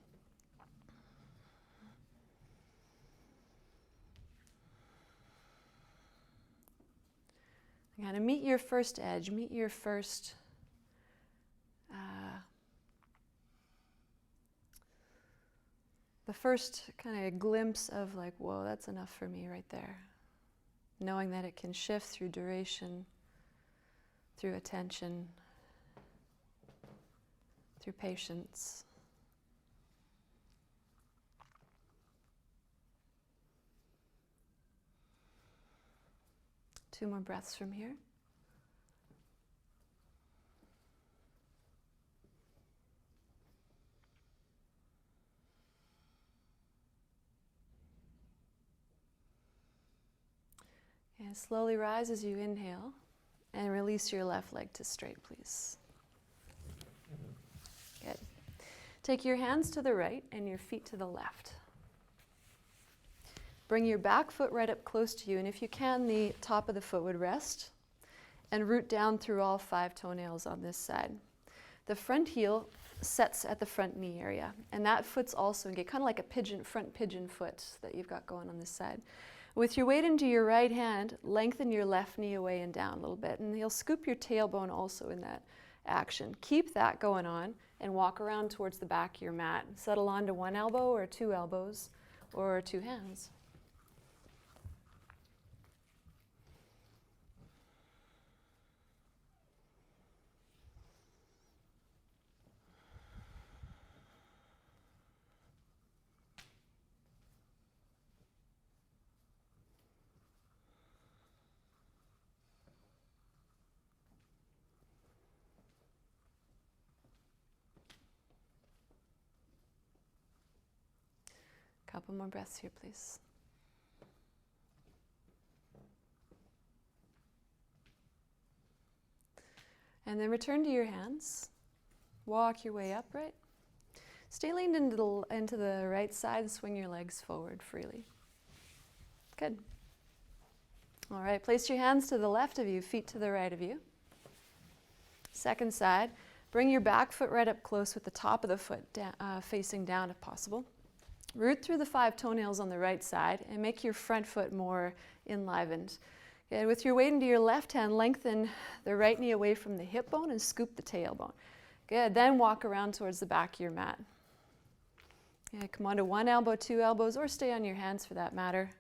kind of meet your first edge, meet your first the first kind of glimpse of like, whoa, that's enough for me right there. Knowing that it can shift through duration, through attention, through patience. Two more breaths from here. And slowly rise as you inhale and release your left leg to straight, please. Good. Take your hands to the right and your feet to the left. Bring your back foot right up close to you, and if you can, the top of the foot would rest, and root down through all 5 toenails on this side. The front heel sets at the front knee area, and that foot's also engaged, kind of like a pigeon, front pigeon foot that you've got going on this side. With your weight into your right hand, lengthen your left knee away and down a little bit, and you'll scoop your tailbone also in that action. Keep that going on and walk around towards the back of your mat. Settle onto 1 elbow or 2 elbows or 2 hands. Couple more breaths here, please. And then return to your hands. Walk your way upright. Stay leaned into the right side and swing your legs forward freely. Good. All right, place your hands to the left of you, feet to the right of you. Second side, bring your back foot right up close with the top of the foot facing down if possible. Root through the 5 toenails on the right side and make your front foot more enlivened. Okay, with your weight into your left hand, lengthen the right knee away from the hip bone and scoop the tailbone. Good, then walk around towards the back of your mat. Okay, come onto 1 elbow, 2 elbows, or stay on your hands for that matter.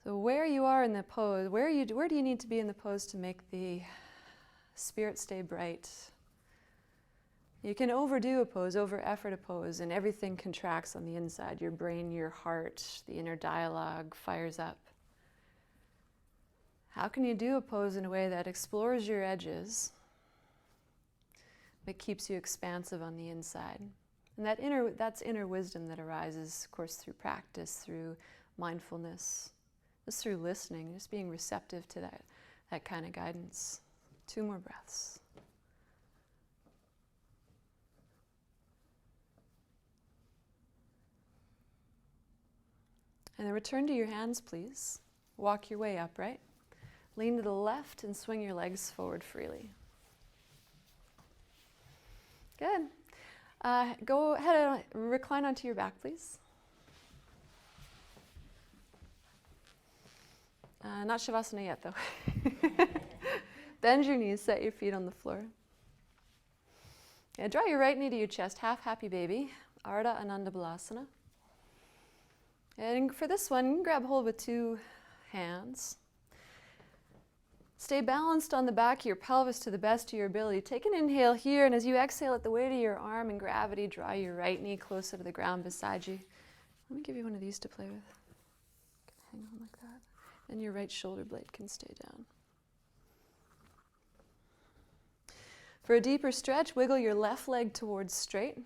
So where you are in the pose, where do you need to be in the pose to make the spirit stay bright? You can overdo a pose, over effort a pose, and everything contracts on the inside. Your brain, your heart, the inner dialogue fires up. How can you do a pose in a way that explores your edges, but keeps you expansive on the inside? And that's inner wisdom that arises, of course, through practice, through mindfulness, just through listening, just being receptive to that kind of guidance. 2 more breaths. And then return to your hands, please. Walk your way upright. Lean to the left and swing your legs forward freely. Good. Go ahead and recline onto your back, please. Not Shavasana yet, though. Bend your knees, set your feet on the floor. Yeah, draw your right knee to your chest, half happy baby, Ardha Ananda Balasana. And for this one, grab hold with 2 hands. Stay balanced on the back of your pelvis to the best of your ability. Take an inhale here, and as you exhale, at the weight of your arm and gravity, draw your right knee closer to the ground beside you. Let me give you one of these to play with. Hang on like that. And your right shoulder blade can stay down. For a deeper stretch, wiggle your left leg towards straight.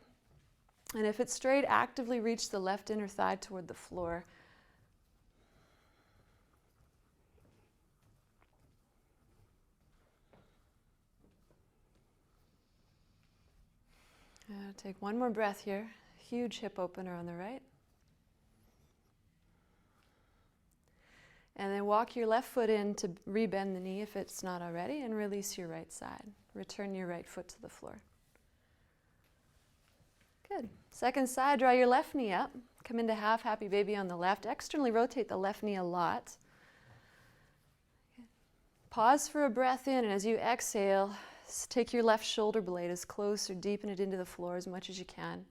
And if it's straight, actively reach the left inner thigh toward the floor. Take 1 more breath here. Huge hip opener on the right. And then walk your left foot in to rebend the knee if it's not already, and release your right side. Return your right foot to the floor. Good. Second side, draw your left knee up. Come into half happy baby on the left. Externally rotate the left knee a lot. Pause for a breath in, and as you exhale, take your left shoulder blade as close or deepen it into the floor as much as you can.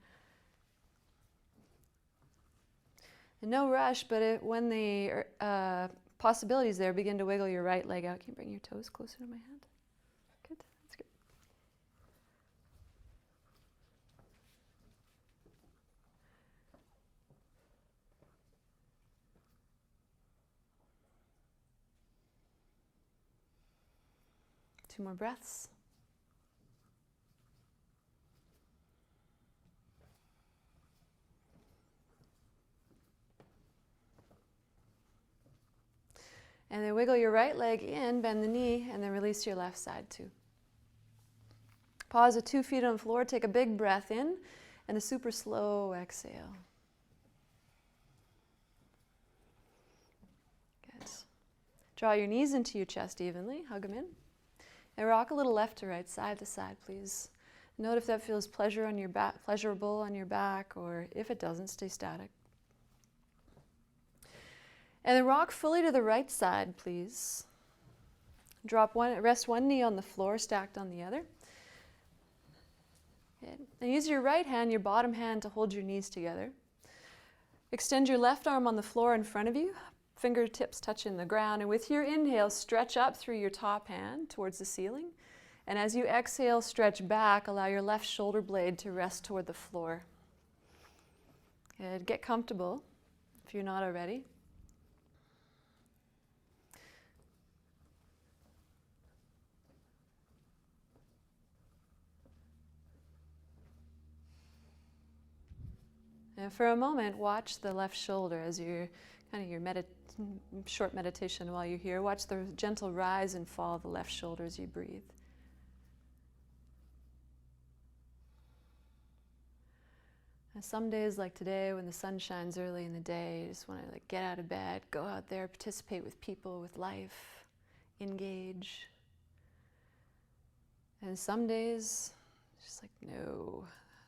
And no rush, but when the possibility is there, begin to wiggle your right leg out. Can you bring your toes closer to my hand? Good, that's good. Two more breaths. And then wiggle your right leg in, bend the knee, and then release your left side too. Pause with 2 feet on the floor, take a big breath in, and a super slow exhale. Good. Draw your knees into your chest evenly, hug them in. And rock a little left to right, side to side, please. Note if that feels pleasurable on your back, or if it doesn't, stay static. And then rock fully to the right side, please. Rest one knee on the floor, stacked on the other. Good. And use your right hand, your bottom hand, to hold your knees together. Extend your left arm on the floor in front of you, fingertips touching the ground. And with your inhale, stretch up through your top hand towards the ceiling. And as you exhale, stretch back, allow your left shoulder blade to rest toward the floor. Good. Get comfortable if you're not already. And for a moment, watch the left shoulder as your short meditation while you're here. Watch the gentle rise and fall of the left shoulder as you breathe. And some days like today, when the sun shines early in the day, you just want to get out of bed, go out there, participate with people, with life, engage. And some days, just no.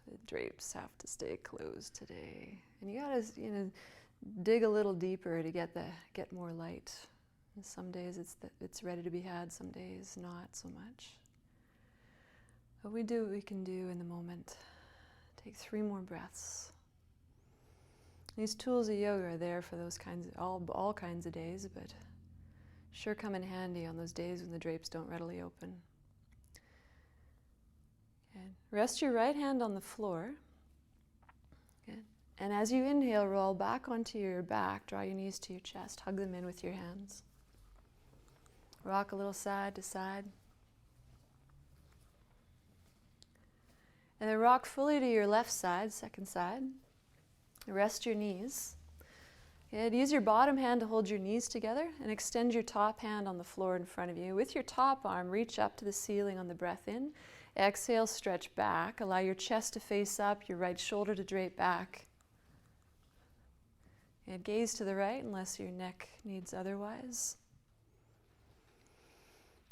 The drapes have to stay closed today. And you gotta, dig a little deeper to get more light. And some days it's ready to be had, some days not so much. But we do what we can do in the moment. Take 3 more breaths. These tools of yoga are there for those kinds of, all kinds of days, but sure come in handy on those days when the drapes don't readily open. Good. Rest your right hand on the floor. Good. And as you inhale, roll back onto your back, draw your knees to your chest, hug them in with your hands. Rock a little side to side. And then rock fully to your left side, second side. Rest your knees. Good. Use your bottom hand to hold your knees together and extend your top hand on the floor in front of you. With your top arm, reach up to the ceiling on the breath in. Exhale, stretch back. Allow your chest to face up, your right shoulder to drape back. And gaze to the right unless your neck needs otherwise.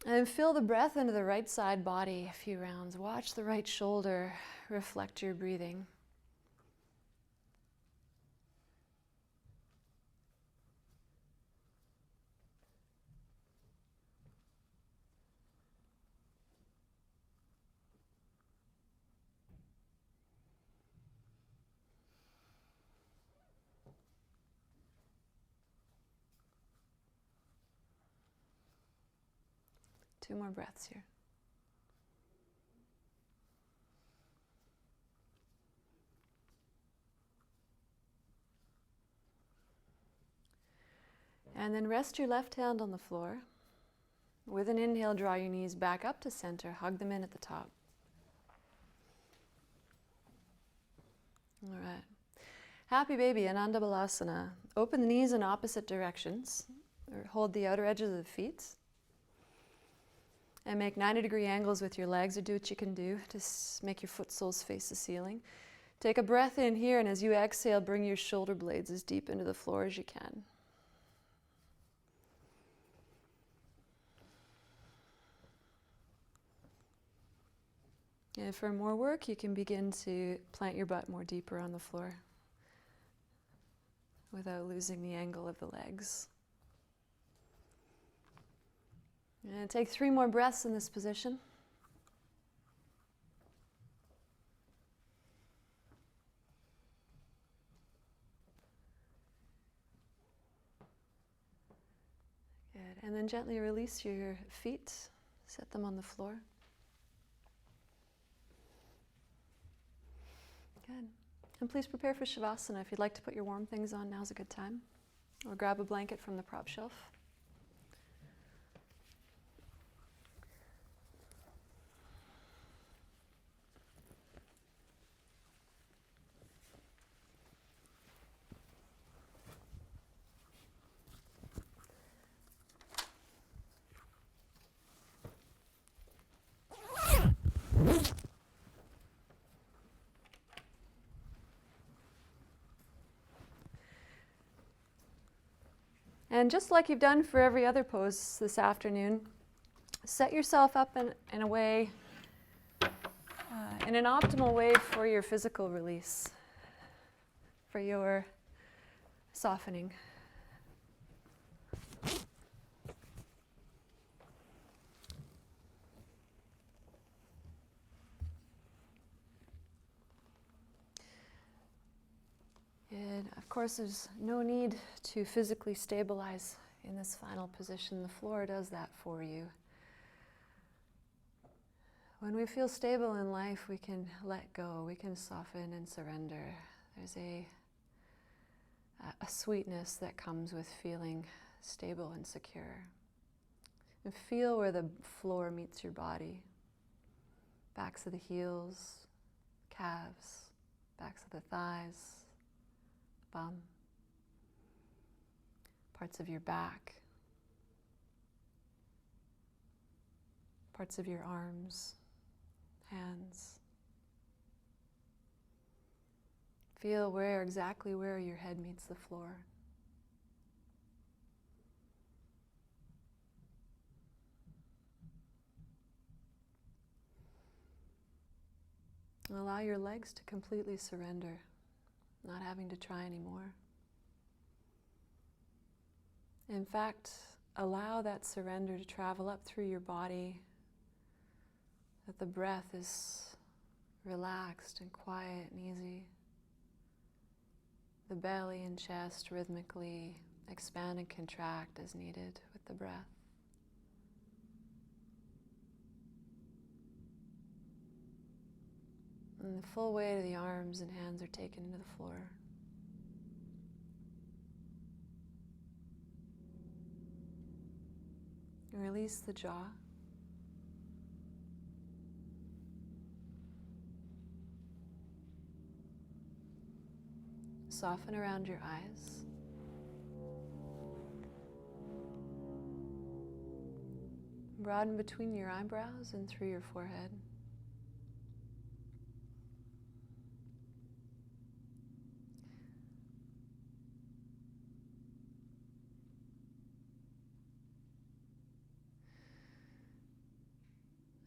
And then fill the breath into the right side body a few rounds. Watch the right shoulder reflect your breathing. Two more breaths here. And then rest your left hand on the floor. With an inhale, draw your knees back up to center. Hug them in at the top. All right. Happy baby, Ananda Balasana. Open the knees in opposite directions. Or hold the outer edges of the feet. And make 90-degree angles with your legs, or do what you can do to make your foot soles face the ceiling. Take a breath in here, and as you exhale, bring your shoulder blades as deep into the floor as you can. And for more work, you can begin to plant your butt more deeper on the floor without losing the angle of the legs. And take 3 more breaths in this position. Good. And then gently release your feet. Set them on the floor. Good. And please prepare for Shavasana. If you'd like to put your warm things on, now's a good time. Or grab a blanket from the prop shelf. And just like you've done for every other pose this afternoon, set yourself up in a way, in an optimal way for your physical release, for your softening. And of course, there's no need to physically stabilize in this final position. The floor does that for you. When we feel stable in life, we can let go, we can soften and surrender. There's a sweetness that comes with feeling stable and secure. And feel where the floor meets your body. Backs of the heels, calves, backs of the thighs, bum, parts of your back, parts of your arms, hands. Feel exactly where your head meets the floor. And allow your legs to completely surrender, not having to try anymore. In fact, allow that surrender to travel up through your body, that the breath is relaxed and quiet and easy. The belly and chest rhythmically expand and contract as needed with the breath. And the full weight of the arms and hands are taken into the floor. And release the jaw. Soften around your eyes. Broaden between your eyebrows and through your forehead.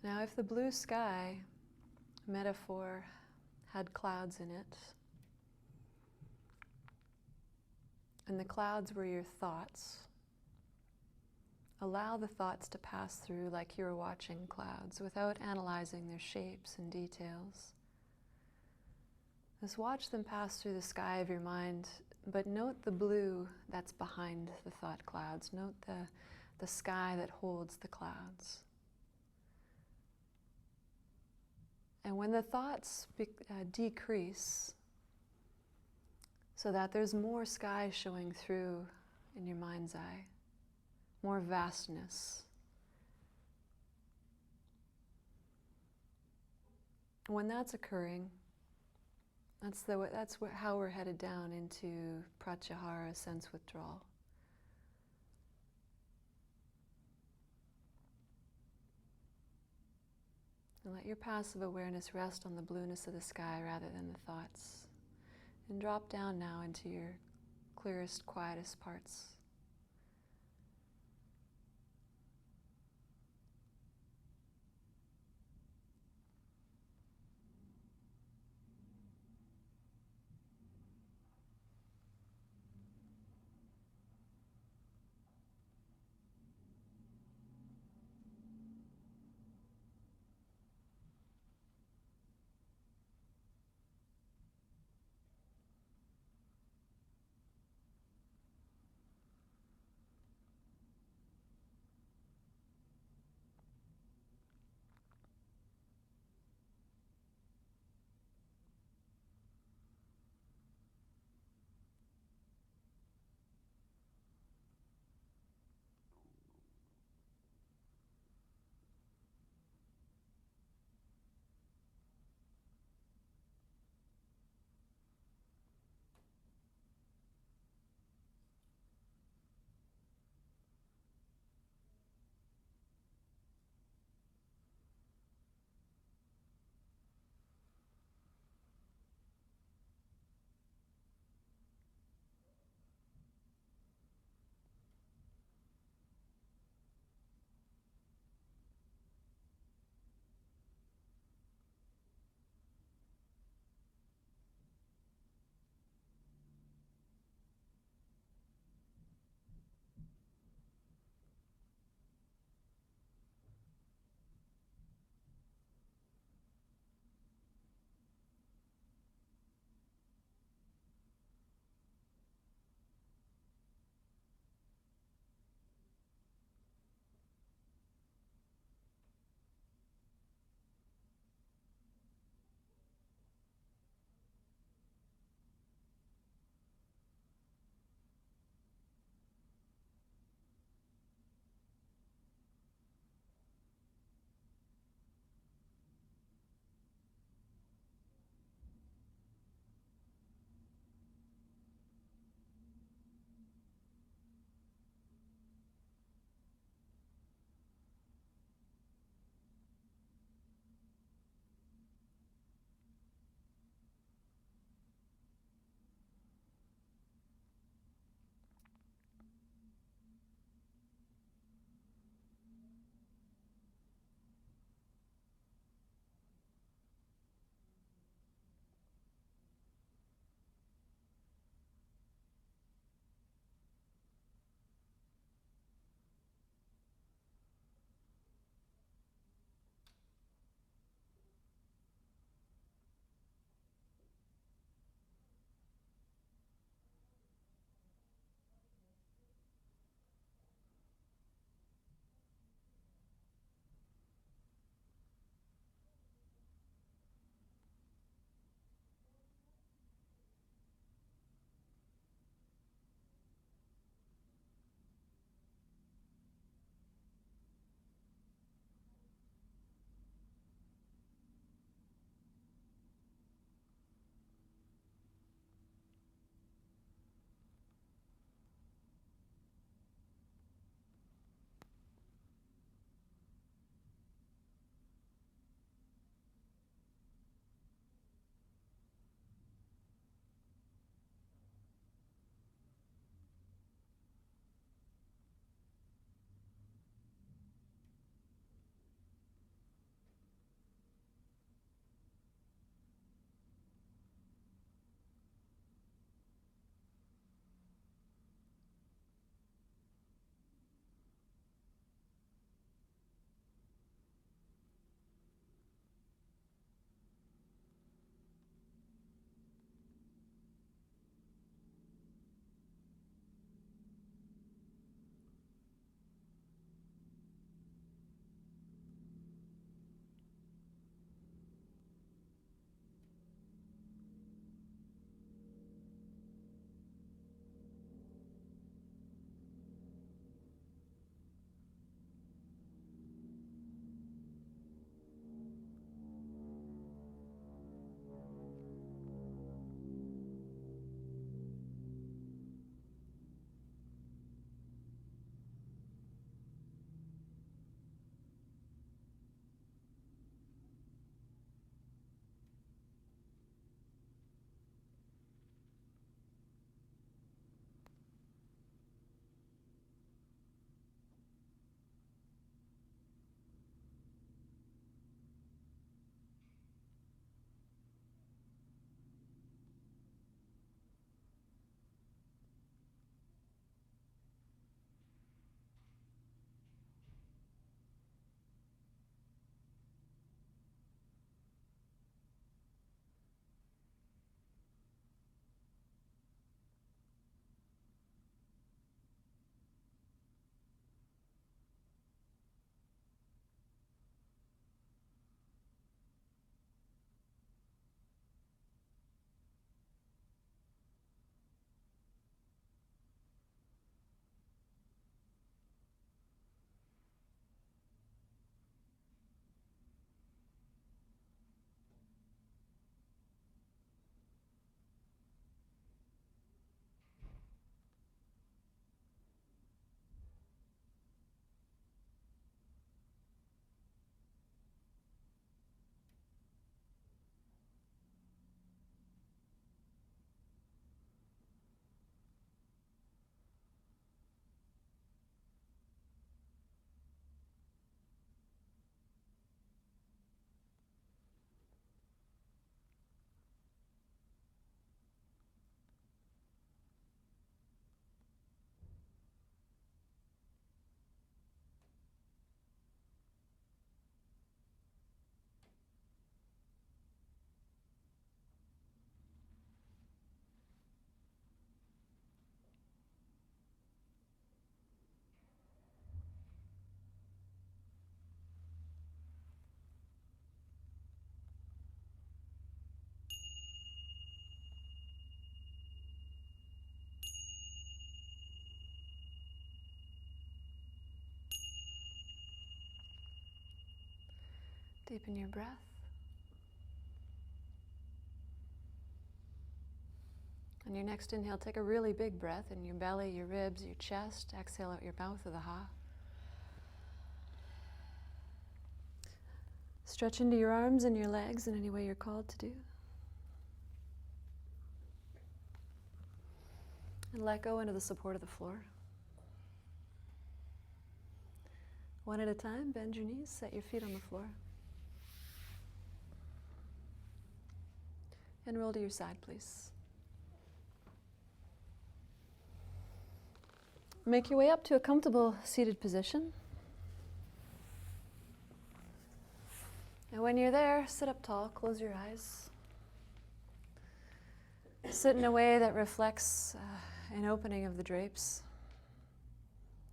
Now, if the blue sky metaphor had clouds in it, and the clouds were your thoughts, allow the thoughts to pass through like you're watching clouds without analyzing their shapes and details. Just watch them pass through the sky of your mind, but note the blue that's behind the thought clouds. Note the sky that holds the clouds. And when the thoughts decrease, so that there's more sky showing through in your mind's eye, more vastness. When that's occurring, how we're headed down into pratyahara, sense withdrawal. And let your passive awareness rest on the blueness of the sky rather than the thoughts. And drop down now into your clearest, quietest parts. Deepen your breath. On your next inhale, take a really big breath in your belly, your ribs, your chest. Exhale out your mouth with a ha. Stretch into your arms and your legs in any way you're called to do. And let go into the support of the floor. One at a time, bend your knees, set your feet on the floor. And roll to your side, please. Make your way up to a comfortable seated position. And when you're there, sit up tall, close your eyes. Sit in a way that reflects an opening of the drapes,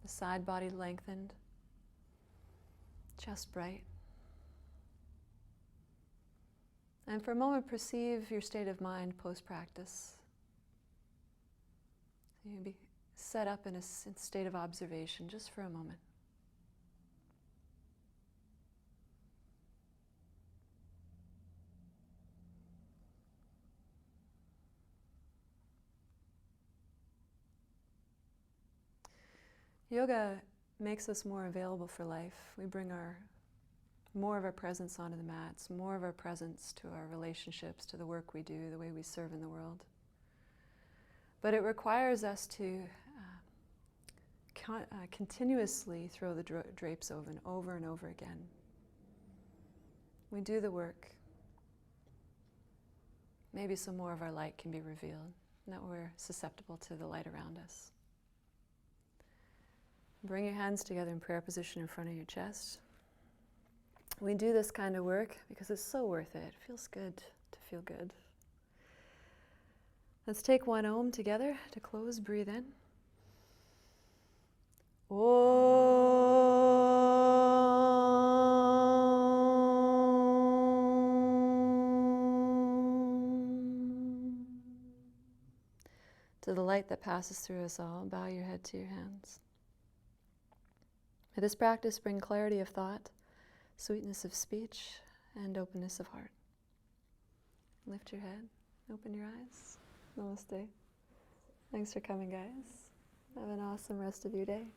the side body lengthened, chest bright. And for a moment, perceive your state of mind post-practice. So you be set up in a state of observation just for a moment. Yoga makes us more available for life. We bring more of our presence onto the mats, more of our presence to our relationships, to the work we do, the way we serve in the world. But it requires us to continuously throw the drapes over and over again. We do the work. Maybe some more of our light can be revealed, and that we're susceptible to the light around us. Bring your hands together in prayer position in front of your chest. We do this kind of work because it's so worth it. It feels good to feel good. Let's take one Om together to close. Breathe in. Om. To the light that passes through us all, bow your head to your hands. May this practice bring clarity of thought, sweetness of speech, and openness of heart. Lift your head, open your eyes. Namaste. Thanks for coming, guys. Have an awesome rest of your day.